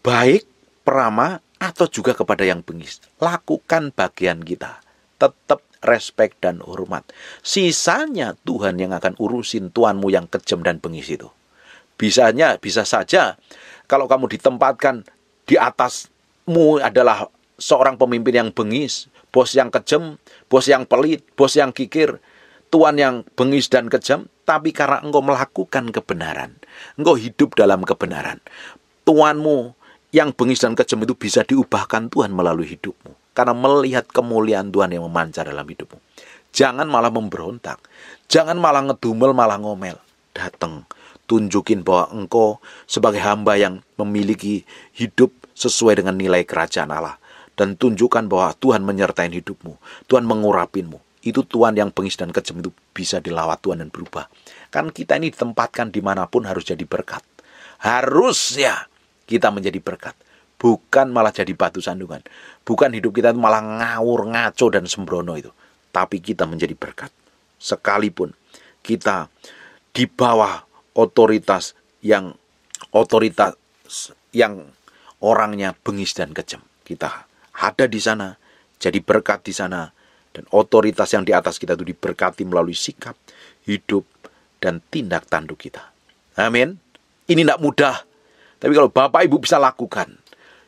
baik, peramah, atau juga kepada yang bengis. Lakukan bagian kita. Tetap respect dan hormat. Sisanya Tuhan yang akan urusin tuanmu yang kejam dan bengis itu. Bisa saja kalau kamu ditempatkan di atasmu adalah seorang pemimpin yang bengis, bos yang kejam, bos yang pelit, bos yang kikir, tuan yang bengis dan kejam, tapi karena engkau melakukan kebenaran, engkau hidup dalam kebenaran, tuanmu yang bengis dan kejam itu bisa diubahkan Tuhan melalui hidupmu. Karena melihat kemuliaan Tuhan yang memancar dalam hidupmu. Jangan malah memberontak. Jangan malah ngedumel, malah ngomel. Datang, tunjukin bahwa engkau sebagai hamba yang memiliki hidup sesuai dengan nilai kerajaan Allah. Dan tunjukkan bahwa Tuhan menyertai hidupmu. Tuhan mengurapinmu. Itu Tuhan yang bengis dan kejam itu bisa dilawat Tuhan dan berubah. Kan kita ini ditempatkan dimanapun harus jadi berkat. Harusnya kita menjadi berkat. Bukan malah jadi batu sandungan. Bukan hidup kita itu malah ngawur, ngaco, dan sembrono itu. Tapi kita menjadi berkat. Sekalipun kita di bawah otoritas yang orangnya bengis dan kejam. Kita ada di sana, jadi berkat di sana. Dan otoritas yang di atas kita itu diberkati melalui sikap, hidup, dan tindak tanduk kita. Amin. Ini tidak mudah. Tapi kalau Bapak Ibu bisa lakukan,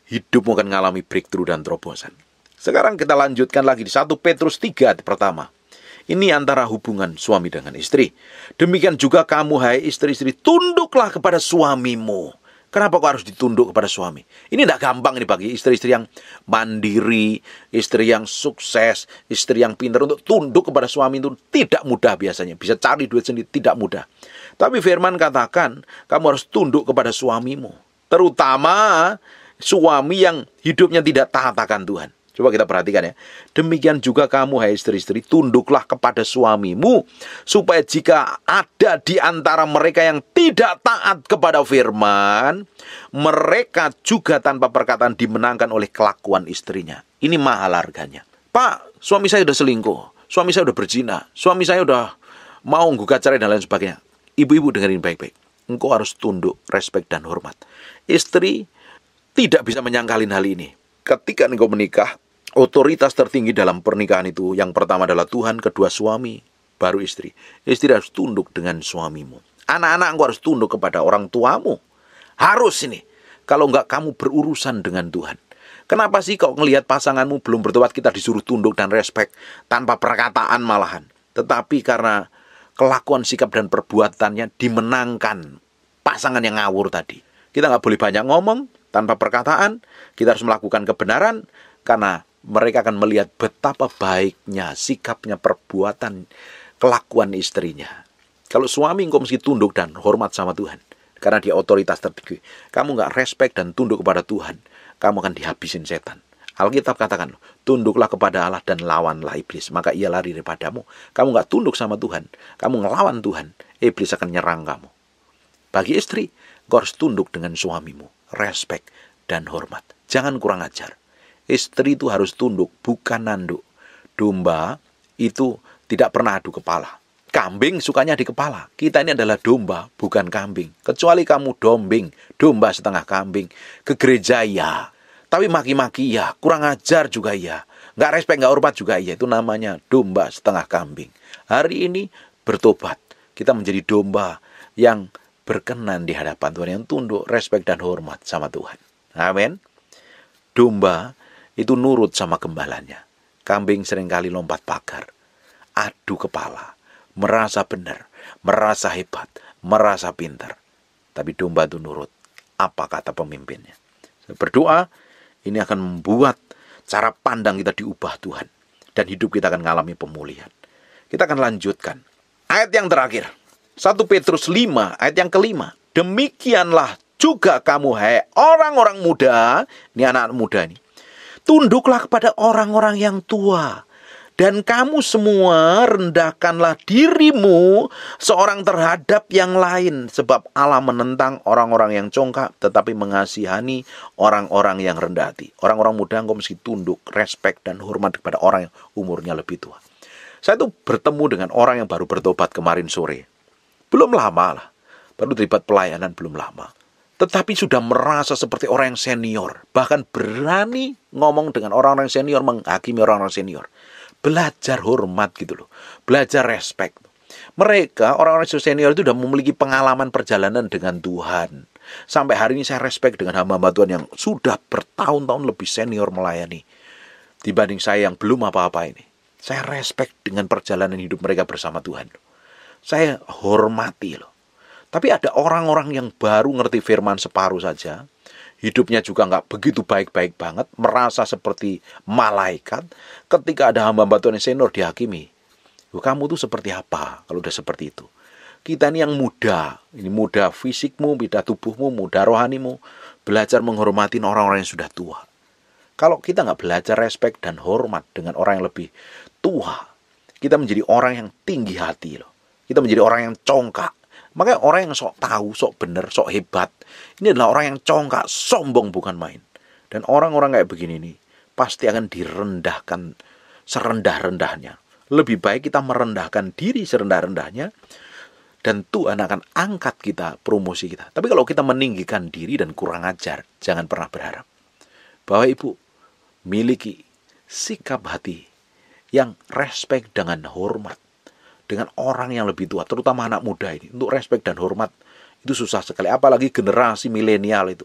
hidupmu akan mengalami breakthrough dan terobosan. Sekarang kita lanjutkan lagi di 1 Petrus 3 ayat pertama. Ini antara hubungan suami dengan istri. Demikian juga kamu hai istri-istri, tunduklah kepada suamimu. Kenapa kok harus ditunduk kepada suami? Ini tidak gampang ini bagi istri-istri yang mandiri, istri yang sukses, istri yang pintar untuk tunduk kepada suami itu tidak mudah biasanya. Bisa cari duit sendiri, tidak mudah. Tapi firman katakan, kamu harus tunduk kepada suamimu. Terutama suami yang hidupnya tidak taat akan Tuhan. Coba kita perhatikan ya. Demikian juga kamu, hai istri-istri, tunduklah kepada suamimu, supaya jika ada di antara mereka yang tidak taat kepada firman, mereka juga tanpa perkataan dimenangkan oleh kelakuan istrinya. Ini mahal harganya. Pak, suami saya udah selingkuh, suami saya udah berzina, suami saya udah mau gugat cerai dan lain sebagainya. Ibu-ibu dengerin baik-baik. Engkau harus tunduk, respek dan hormat. Istri tidak bisa menyangkalin hal ini. Ketika engkau menikah, otoritas tertinggi dalam pernikahan itu yang pertama adalah Tuhan, kedua suami, baru istri. Istri harus tunduk dengan suamimu. Anak-anak engkau harus tunduk kepada orang tuamu. Harus ini. Kalau enggak kamu berurusan dengan Tuhan. Kenapa sih kau ngelihat pasanganmu belum bertobat kita disuruh tunduk dan respek tanpa perkataan malahan. Tetapi karena kelakuan, sikap dan perbuatannya dimenangkan pasangan yang ngawur tadi. Kita nggak boleh banyak ngomong tanpa perkataan. Kita harus melakukan kebenaran karena mereka akan melihat betapa baiknya sikapnya, perbuatan, kelakuan istrinya. Kalau suami engkau mesti tunduk dan hormat sama Tuhan. Karena dia otoritas tertinggi. Kamu nggak respek dan tunduk kepada Tuhan, kamu akan dihabisin setan. Alkitab katakan, tunduklah kepada Allah dan lawanlah iblis, maka ia lari daripadamu. Kamu nggak tunduk sama Tuhan, kamu ngelawan Tuhan, iblis akan nyerang kamu. Bagi istri, kau harus tunduk dengan suamimu, respek dan hormat. Jangan kurang ajar. Istri itu harus tunduk, bukan nanduk. Domba itu tidak pernah adu kepala. Kambing sukanya di kepala. Kita ini adalah domba, bukan kambing. Kecuali kamu domba setengah kambing. Ke gereja ya. Tapi maki-maki ya, kurang ajar juga ya. Nggak respek, nggak hormat juga ya. Itu namanya domba setengah kambing. Hari ini bertobat. Kita menjadi domba yang berkenan di hadapan Tuhan. Yang tunduk, respek dan hormat sama Tuhan. Amin. Domba itu nurut sama gembalanya. Kambing seringkali lompat pagar, adu kepala, merasa benar, merasa hebat, merasa pintar. Tapi domba itu nurut apa kata pemimpinnya. Saya berdoa ini akan membuat cara pandang kita diubah Tuhan. Dan hidup kita akan mengalami pemulihan. Kita akan lanjutkan. Ayat yang terakhir. 1 Petrus 5 ayat yang kelima. Demikianlah juga kamu hai orang-orang muda. Ini anak-anak muda ini. Tunduklah kepada orang-orang yang tua. Dan kamu semua rendahkanlah dirimu seorang terhadap yang lain. Sebab Allah menentang orang-orang yang congkak, tetapi mengasihani orang-orang yang rendah hati. Orang-orang muda engkau mesti tunduk, respek dan hormat kepada orang yang umurnya lebih tua. Saya tuh bertemu dengan orang yang baru bertobat kemarin sore. Belum lama lah. Baru terlibat pelayanan belum lama. Tetapi sudah merasa seperti orang yang senior. Bahkan berani ngomong dengan orang-orang senior, menghakimi orang-orang senior. Belajar hormat gitu loh. Belajar respect. Mereka, orang-orang senior itu sudah memiliki pengalaman perjalanan dengan Tuhan. Sampai hari ini saya respect dengan hamba-hamba Tuhan yang sudah bertahun-tahun lebih senior melayani. Dibanding saya yang belum apa-apa ini. Saya respect dengan perjalanan hidup mereka bersama Tuhan. Saya hormati loh. Tapi ada orang-orang yang baru ngerti firman separuh saja. Hidupnya juga nggak begitu baik-baik banget. Merasa seperti malaikat. Ketika ada hamba-hamba Tuhan yang senior dihakimi. Kamu tuh seperti apa kalau udah seperti itu? Kita ini yang muda. Ini muda fisikmu, muda tubuhmu, muda rohanimu. Belajar menghormati orang-orang yang sudah tua. Kalau kita nggak belajar respek dan hormat dengan orang yang lebih tua. Kita menjadi orang yang tinggi hati loh. Kita menjadi orang yang congkak. Makanya orang yang sok tahu, sok benar, sok hebat. Ini adalah orang yang congkak, sombong bukan main. Dan orang-orang kayak begini nih, pasti akan direndahkan serendah-rendahnya. Lebih baik kita merendahkan diri serendah-rendahnya. Dan Tuhan akan angkat kita, promosi kita. Tapi kalau kita meninggikan diri dan kurang ajar, jangan pernah berharap. Bahwa Ibu miliki sikap hati yang respek dengan hormat. Dengan orang yang lebih tua, terutama anak muda ini. Untuk respek dan hormat, itu susah sekali. Apalagi generasi milenial itu.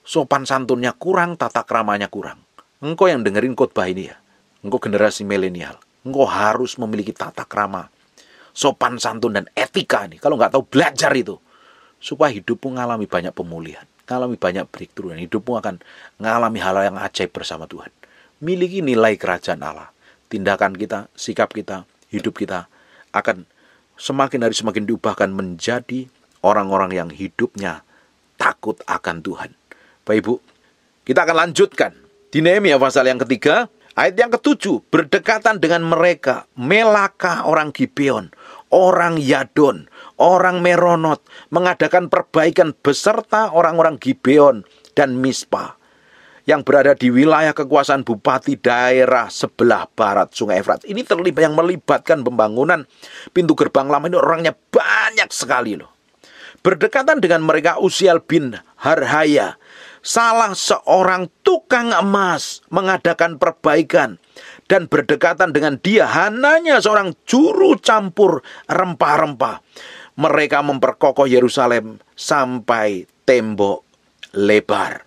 Sopan santunnya kurang, tata keramanya kurang. Engkau yang dengerin khotbah ini ya. Engkau generasi milenial. Engkau harus memiliki tata krama. Sopan santun dan etika ini. Kalau nggak tahu, belajar itu. Supaya hidupmu mengalami banyak pemulihan. Ngalami banyak breakthrough. Dan hidupmu akan mengalami hal yang ajaib bersama Tuhan. Miliki nilai kerajaan Allah. Tindakan kita, sikap kita, hidup kita akan semakin hari semakin diubahkan menjadi orang-orang yang hidupnya takut akan Tuhan. Bapak Ibu, kita akan lanjutkan di Nehemia pasal yang ketiga, ayat yang ketujuh. Berdekatan dengan mereka Melaka orang Gibeon, orang Yadon, orang Meronot, mengadakan perbaikan beserta orang-orang Gibeon dan Mispa yang berada di wilayah kekuasaan bupati daerah sebelah barat Sungai Efrat. Ini terlibat yang melibatkan pembangunan pintu gerbang lama. Ini orangnya banyak sekali loh. Berdekatan dengan mereka Uziel bin Harhaya, salah seorang tukang emas, mengadakan perbaikan. Dan berdekatan dengan dia Hananya, seorang juru campur rempah-rempah. Mereka memperkokoh Yerusalem sampai tembok lebar.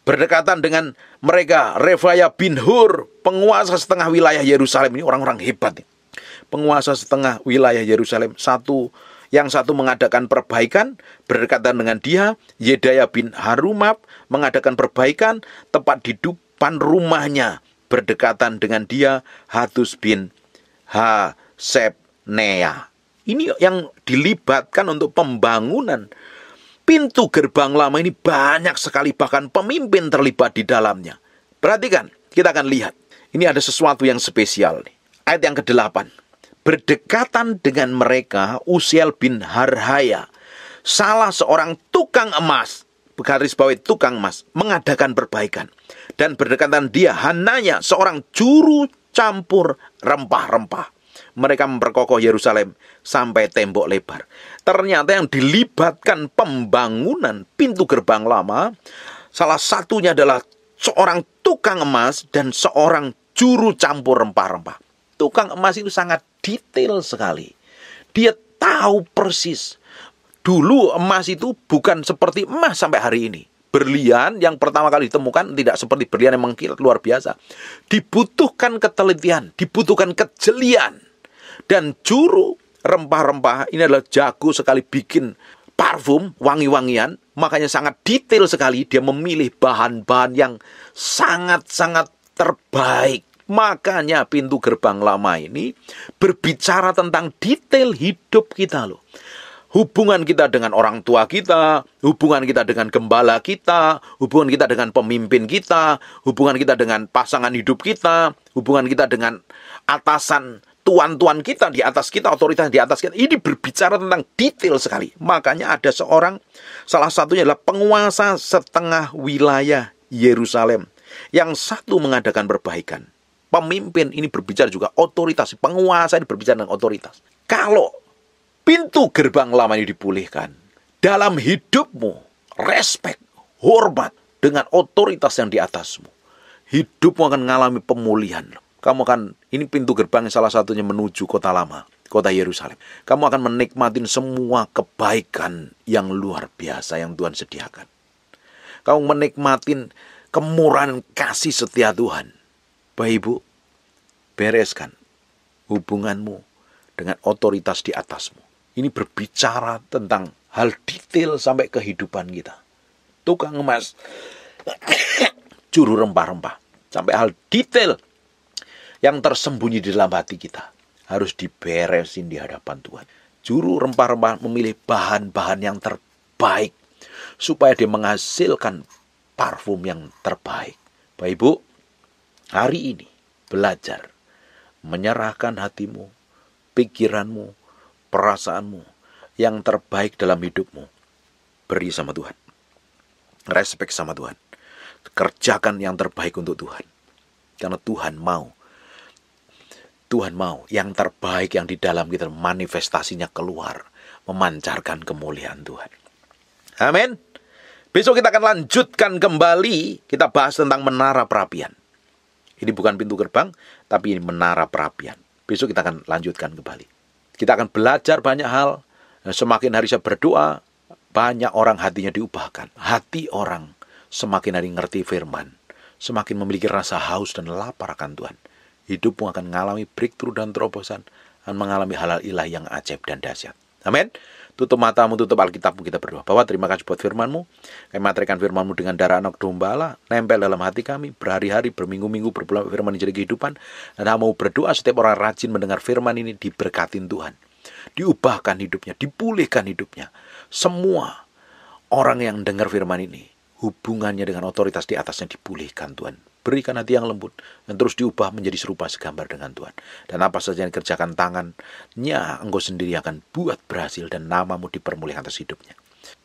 Berdekatan dengan mereka Refaya bin Hur, penguasa setengah wilayah Yerusalem. Ini orang-orang hebat. Penguasa setengah wilayah Yerusalem. Yang satu mengadakan perbaikan. Berdekatan dengan dia Yedaya bin Harumab mengadakan perbaikan tepat di depan rumahnya. Berdekatan dengan dia Hatus bin Hasebnea. Ini yang dilibatkan untuk pembangunan pintu gerbang lama ini banyak sekali, bahkan pemimpin terlibat di dalamnya. Perhatikan, kita akan lihat. Ini ada sesuatu yang spesial nih. Ayat yang ke-8. Berdekatan dengan mereka Uziel bin Harhaya, salah seorang tukang emas, garis bawahi tukang emas, mengadakan perbaikan. Dan berdekatan dia Hananya, seorang juru campur rempah-rempah. Mereka memperkokoh Yerusalem sampai tembok lebar. Ternyata yang dilibatkan pembangunan pintu gerbang lama, salah satunya adalah seorang tukang emas dan seorang juru campur rempah-rempah. Tukang emas itu sangat detail sekali. Dia tahu persis. Dulu emas itu bukan seperti emas sampai hari ini. Berlian yang pertama kali ditemukan tidak seperti berlian yang mengkilat luar biasa. Dibutuhkan ketelitian, dibutuhkan kejelian. Dan juru rempah-rempah ini adalah jago sekali bikin parfum, wangi-wangian. Makanya sangat detail sekali. Dia memilih bahan-bahan yang sangat-sangat terbaik. Makanya pintu gerbang lama ini berbicara tentang detail hidup kita loh. Hubungan kita dengan orang tua kita, hubungan kita dengan gembala kita, hubungan kita dengan pemimpin kita, hubungan kita dengan pasangan hidup kita, hubungan kita dengan atasan tuan-tuan kita di atas kita, otoritas di atas kita. Ini berbicara tentang detail sekali. Makanya ada seorang, salah satunya adalah penguasa setengah wilayah Yerusalem. Yang satu mengadakan perbaikan. Pemimpin ini berbicara juga otoritas. Penguasa ini berbicara dengan otoritas. Kalau pintu gerbang lama ini dipulihkan, dalam hidupmu, respek, hormat dengan otoritas yang di atasmu, hidupmu akan mengalami pemulihan. Kamu akan, ini pintu gerbang salah satunya menuju kota lama, kota Yerusalem. Kamu akan menikmati semua kebaikan yang luar biasa yang Tuhan sediakan. Kamu menikmati kemurahan kasih setia Tuhan. Bapak Ibu, bereskan hubunganmu dengan otoritas di atasmu. Ini berbicara tentang hal detail sampai kehidupan kita. Tukang emas, juru rempah-rempah, sampai hal detail yang tersembunyi di dalam hati kita harus diberesin di hadapan Tuhan. Juru rempah-rempah memilih bahan-bahan yang terbaik supaya dia menghasilkan parfum yang terbaik. Bapak Ibu, hari ini belajar menyerahkan hatimu, pikiranmu, perasaanmu yang terbaik dalam hidupmu. Beri sama Tuhan. Respek sama Tuhan. Kerjakan yang terbaik untuk Tuhan. Karena Tuhan mau yang terbaik yang di dalam kita manifestasinya keluar, memancarkan kemuliaan Tuhan. Amin. Besok kita akan lanjutkan kembali, kita bahas tentang menara perapian. Ini bukan pintu gerbang, tapi ini menara perapian. Besok kita akan lanjutkan kembali. Kita akan belajar banyak hal. Semakin hari saya berdoa, banyak orang hatinya diubahkan. Hati orang semakin hari ngerti firman, semakin memiliki rasa haus dan lapar akan Tuhan. Hidupmu akan mengalami breakthrough dan terobosan, akan mengalami hal-hal ilahi yang ajaib dan dahsyat. Amin. Tutup matamu, tutup Alkitabmu, kita berdoa. Bahwa terima kasih buat firman-Mu. Kami materikan firman-Mu dengan darah anak domba Allah, nempel dalam hati kami, berhari-hari, berminggu-minggu, berbulan firman ini jadi kehidupan. Dan kami mau berdoa setiap orang rajin mendengar firman ini diberkatin Tuhan. Diubahkan hidupnya, dipulihkan hidupnya. Semua orang yang dengar firman ini, hubungannya dengan otoritas di atasnya dipulihkan Tuhan. Berikan hati yang lembut dan terus diubah menjadi serupa segambar dengan Tuhan. Dan apa saja yang dikerjakan tangannya, Engkau sendiri akan buat berhasil dan namamu dipermuliakan atas hidupnya.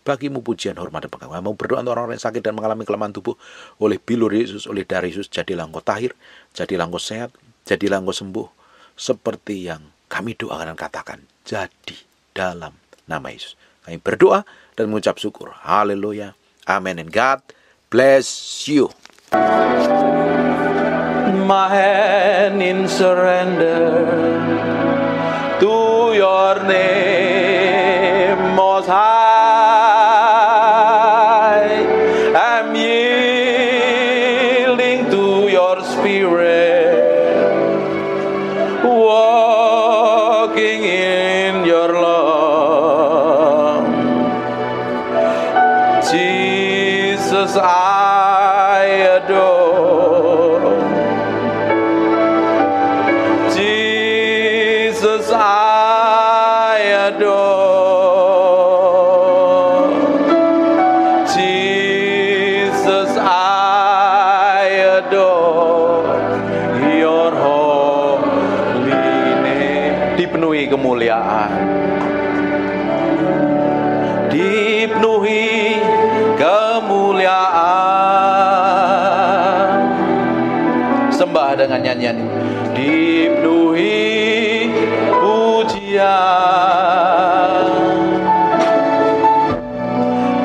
Bagimu pujian, hormat, dan pengagum. Mau berdoa untuk orang-orang yang sakit dan mengalami kelemahan tubuh oleh bilur Yesus, oleh darah Yesus. Jadilah engkau tahir, jadilah engkau sehat, jadilah engkau sembuh. Seperti yang kami doakan dan katakan, jadi dalam nama Yesus. Kami berdoa dan mengucap syukur. Haleluya. Amen. And God bless you. My hand in surrender to your name, Most High. I'm yielding to your spirit, walking in your love. Jesus, I adore. Jesus, I adore. Jesus, I adore your holy name. Dipenuhi kemuliaan, dipenuhi kemuliaan. Sembah dengan nyanyian ini. Dipenuhi pujian.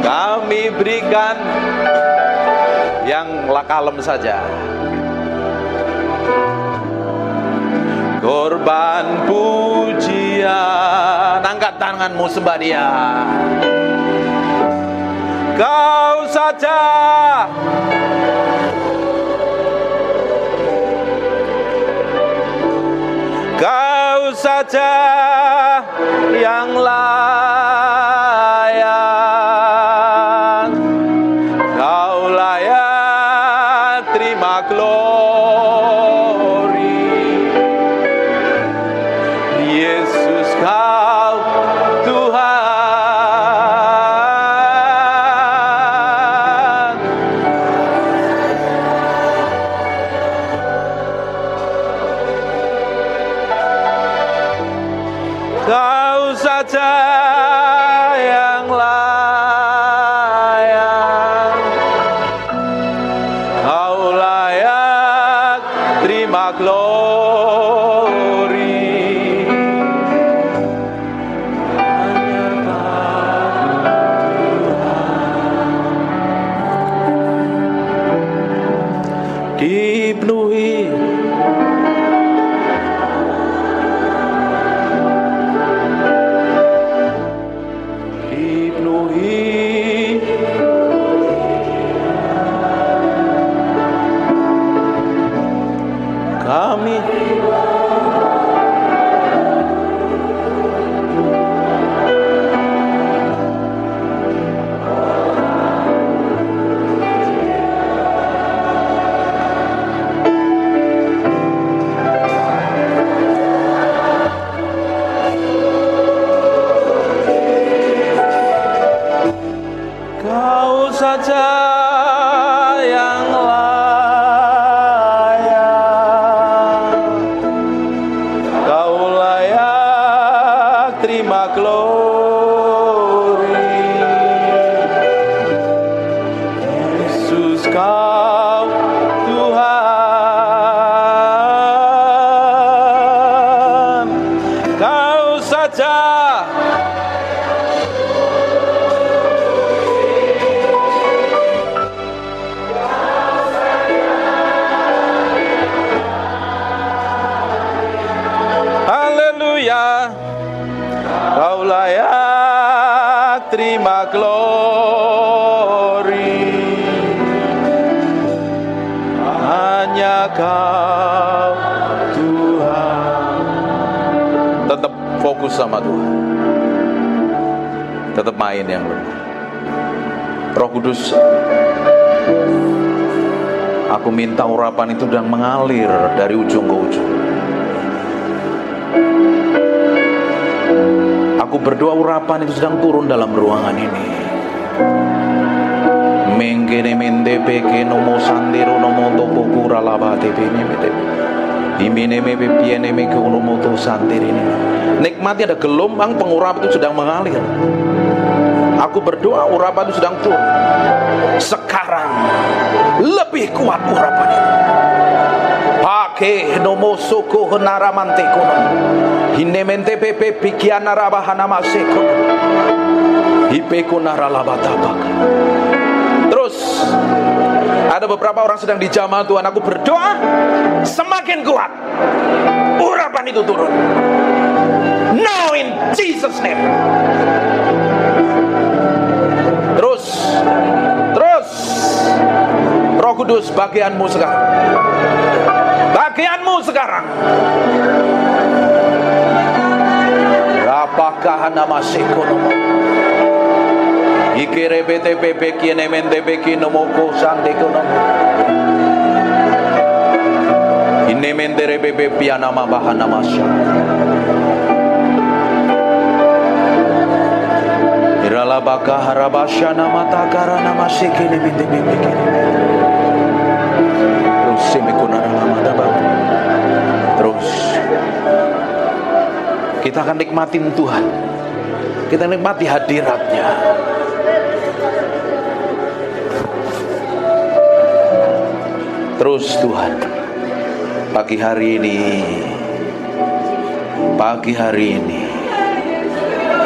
Kami berikan yang kalem saja. Korban pujian. Angkat tanganmu, sembah Dia. Kau saja yang layak. Kau layak terima glory. Yesus, kau Tuhan. Kau saja yang layak. Kau layak terima glory. Dipenuhi kami. Kau saja yang layak. Kau layak terima glory. Yesus, kau Tuhan. Kau saja. Haleluya. Kau layak terima glory. Hanya Kau Tuhan. Tetap fokus sama Tuhan. Tetap main yang benar. Roh Kudus, aku minta urapan itu sedang mengalir dari ujung ke ujung. Aku berdoa urapan itu sedang turun dalam ruangan ini. Mengkene mende peke nomo sandero nomo topo kura labate bene mete. Imene mebe piene meke nomo to sandirini. Nikmati ada gelombang pengurapan itu sedang mengalir. Aku berdoa urapan itu sedang turun. Sekarang lebih kuat urapan itu. Pake nomo soko henaramante kono. Hinemente pepe pikiana rabahana maseko. Hipeko naralabatabaka. Terus ada beberapa orang sedang dijamah Tuhan. Aku berdoa semakin kuat urapan itu turun. Now in Jesus name. Terus Roh Kudus, bagianmu sekarang. Bagianmu sekarang. Apakah nama sekonomo? Ikere bete pepe kiene mente beki nomoko sante konomo. Ine mente rebe piana bahana masya. Irala baka harabasya nama takara nama sekene mente beki. Terus semekona nama tabak. Terus kita akan nikmatin Tuhan. Kita nikmati hadiratnya. Terus Tuhan, pagi hari ini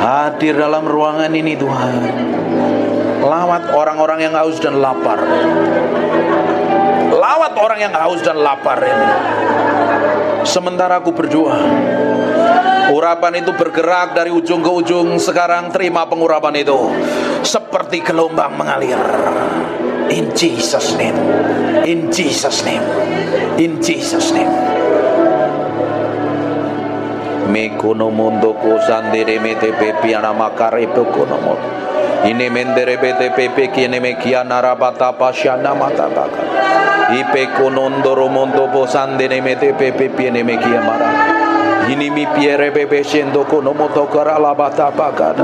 hadir dalam ruangan ini Tuhan. Lawat orang-orang yang haus dan lapar. Lawat orang yang haus dan lapar ini. Sementara aku berdoa, urapan itu bergerak dari ujung ke ujung. Sekarang terima pengurapan itu seperti gelombang mengalir. In Jesus name. In Jesus name. In Jesus name. Mekono mondo ko sandere mete pepe ana makare pekono mo. Ine mendere bete pepe kiene mekiana rabata pasyana mata baka. Ipe konondoro mondo po sandere mete pepe piene mekia mara. Ini mi piere pepe shendo kono moto kara labata baka.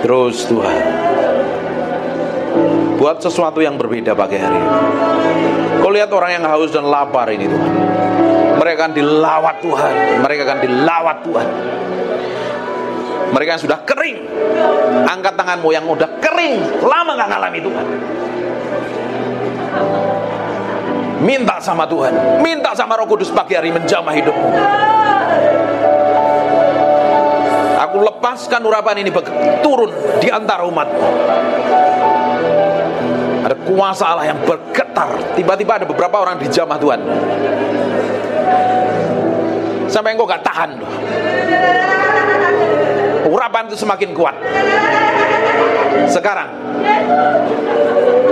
Terus Tuhan, buat sesuatu yang berbeda pagi hari ini. Kau lihat orang yang haus dan lapar ini Tuhan, mereka akan dilawat Tuhan. Mereka akan dilawat Tuhan. Mereka yang sudah kering, angkat tanganmu yang udah kering, lama gak ngalami Tuhan. Minta sama Tuhan, minta sama Roh Kudus pagi hari menjamah hidupmu. Aku lepaskan urapan ini turun di antara umatmu. Ada kuasa Allah yang bergetar. Tiba-tiba ada beberapa orang dijamah Tuhan, sampai engkau gak tahan. Urapan itu semakin kuat. Sekarang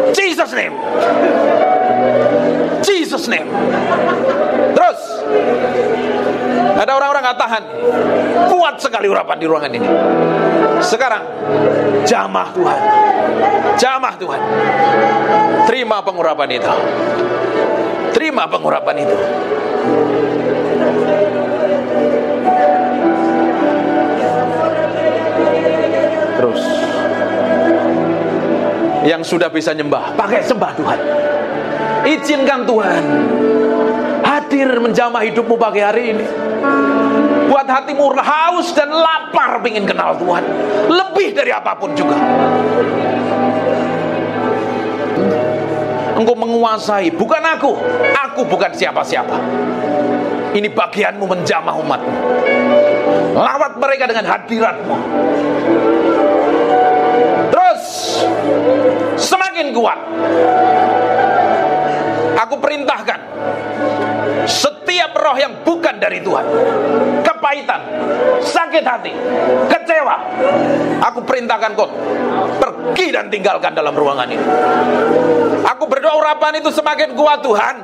Jesus name. Jesus name. Terus ada orang-orang gak tahan. Kuat sekali urapan di ruangan ini. Sekarang jamah Tuhan. Jamah Tuhan. Terima pengurapan itu. Terima pengurapan itu. Terus yang sudah bisa nyembah, pakai sembah Tuhan. Izinkan Tuhan hadir menjamah hidupmu pagi hari ini. Buat hatimu haus dan lapar ingin kenal Tuhan lebih dari apapun juga. Engkau menguasai, bukan aku bukan siapa-siapa. Ini bagianmu menjamah umatmu. Lawat mereka dengan hadiratmu. Terus semakin kuat. Aku perintahkan setiap roh yang bukan dari Tuhan, kepahitan, sakit hati, kecewa, aku perintahkan kau pergi dan tinggalkan dalam ruangan ini. Aku berdoa urapan itu semakin kuat Tuhan,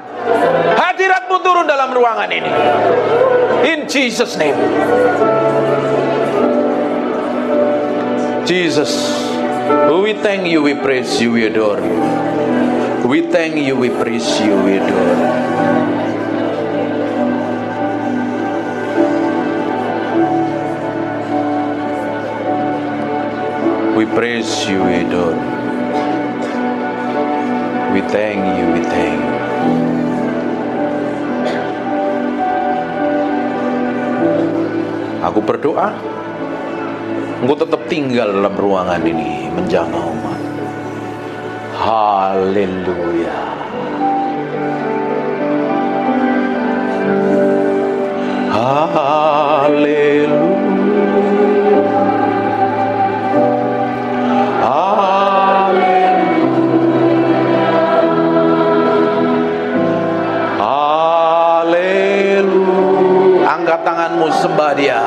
hadirat-Mu turun dalam ruangan ini. In Jesus' name. Jesus, we thank you, we praise you, we adore you. We thank you, we praise you, we adore you. We praise you, we adore you. We thank you, we thank you. Aku berdoa, Engkau tetap tinggal dalam ruangan ini menjamah umat. Haleluya. Haleluya. Angkat tanganmu, sembah Dia.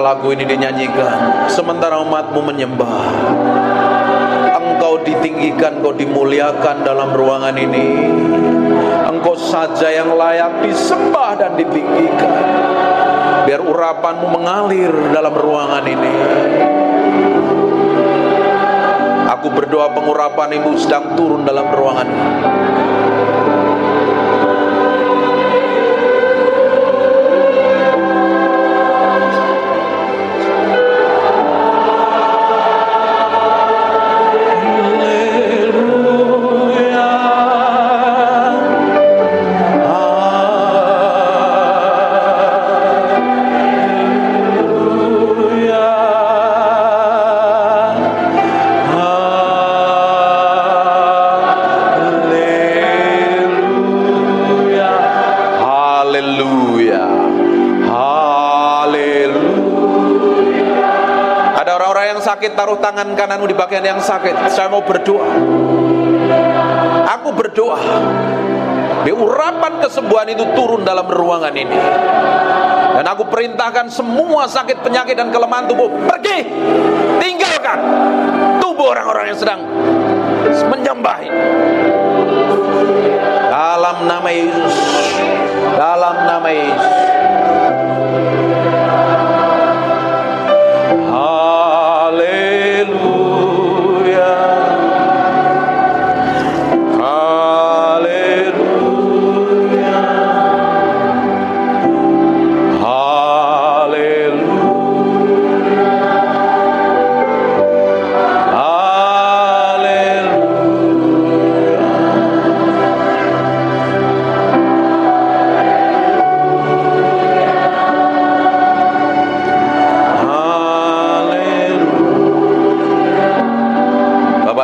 Lagu ini dinyanyikan, sementara umatmu menyembah, Engkau ditinggikan, Engkau dimuliakan dalam ruangan ini. Engkau saja yang layak disembah dan ditinggikan. Biar urapanmu mengalir dalam ruangan ini. Aku berdoa pengurapan Ibu sedang turun dalam ruangan ini. Sakit, taruh tangan kananmu di bagian yang sakit. Saya mau berdoa. Aku berdoa biar urapan kesembuhan itu turun dalam ruangan ini. Dan aku perintahkan semua sakit, penyakit dan kelemahan tubuh pergi, tinggalkan tubuh orang-orang yang sedang menyembah ini. Dalam nama Yesus, dalam nama Yesus.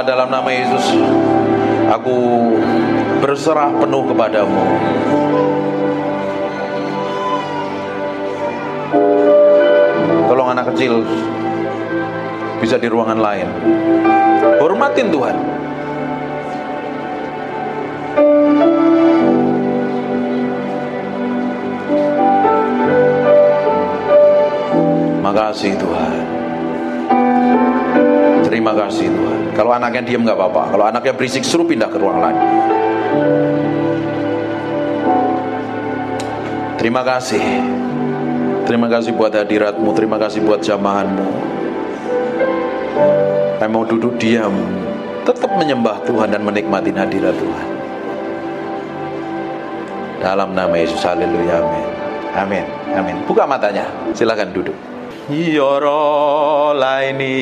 Dalam nama Yesus, aku berserah penuh kepadamu. Tolong anak kecil bisa di ruangan lain. Hormatin Tuhan. Makasih Tuhan. Terima kasih Tuhan. Kalau anaknya diam nggak apa-apa. Kalau anaknya berisik, suruh pindah ke ruang lain. Terima kasih. Terima kasih buat hadirat-Mu. Terima kasih buat jamahan-Mu. Saya mau duduk diam, tetap menyembah Tuhan dan menikmati hadirat Tuhan. Dalam nama Yesus, haleluya, amin. Amin, amin. Buka matanya, silakan duduk. Yoro laini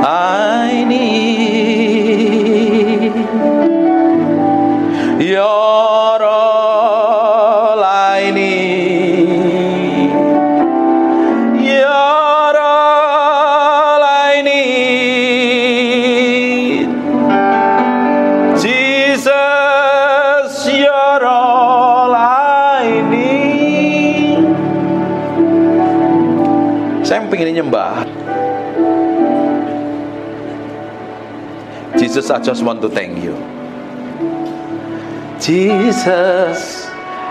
aini Jesus, I just want to thank you. Jesus,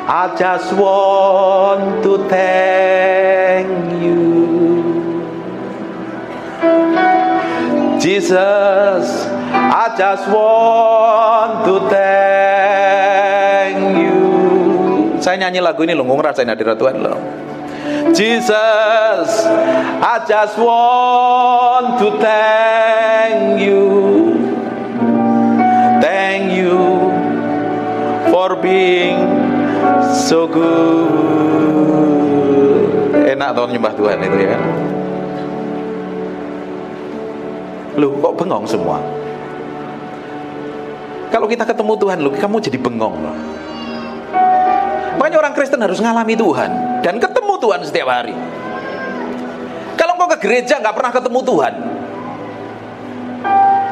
I just want to thank you. Jesus, I just want to thank you. Saya nyanyi lagu ini loh, ngerasain hadirat Tuhan loh. Jesus, I just want to thank you. Thank you for being so good. Enak tau nyembah Tuhan itu ya. Loh, kok bengong semua? Kalau kita ketemu Tuhan, loh, kamu jadi bengong loh. Makanya orang Kristen harus ngalami Tuhan dan ketemu Tuhan setiap hari. Kalau kau ke gereja nggak pernah ketemu Tuhan,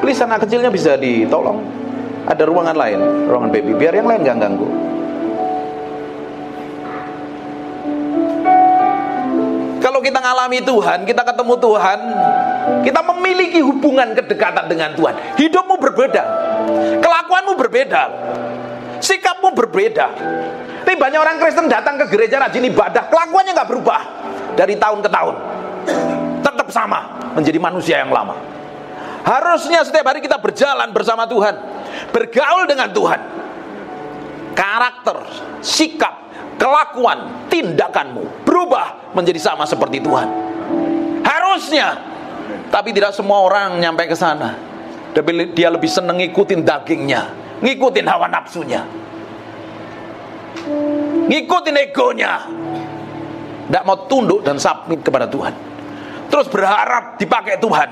please anak kecilnya bisa ditolong. Ada ruangan lain, ruangan baby, biar yang lain nggak ganggu. Kalau kita ngalami Tuhan, kita ketemu Tuhan, kita memiliki hubungan kedekatan dengan Tuhan. Hidupmu berbeda, kelakuanmu berbeda, sikapmu berbeda. Tapi banyak orang Kristen datang ke gereja rajin ibadah, kelakuannya nggak berubah dari tahun ke tahun, tetap sama, menjadi manusia yang lama. Harusnya setiap hari kita berjalan bersama Tuhan, bergaul dengan Tuhan. Karakter, sikap, kelakuan, tindakanmu berubah menjadi sama seperti Tuhan. Harusnya. Tapi tidak semua orang nyampe ke sana. Dia lebih seneng ngikutin dagingnya, ngikutin hawa nafsunya, ngikutin egonya, tidak mau tunduk dan submit kepada Tuhan. Terus berharap dipakai Tuhan,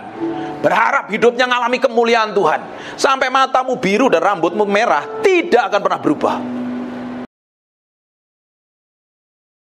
berharap hidupnya ngalami kemuliaan Tuhan, sampai matamu biru dan rambutmu merah, tidak akan pernah berubah.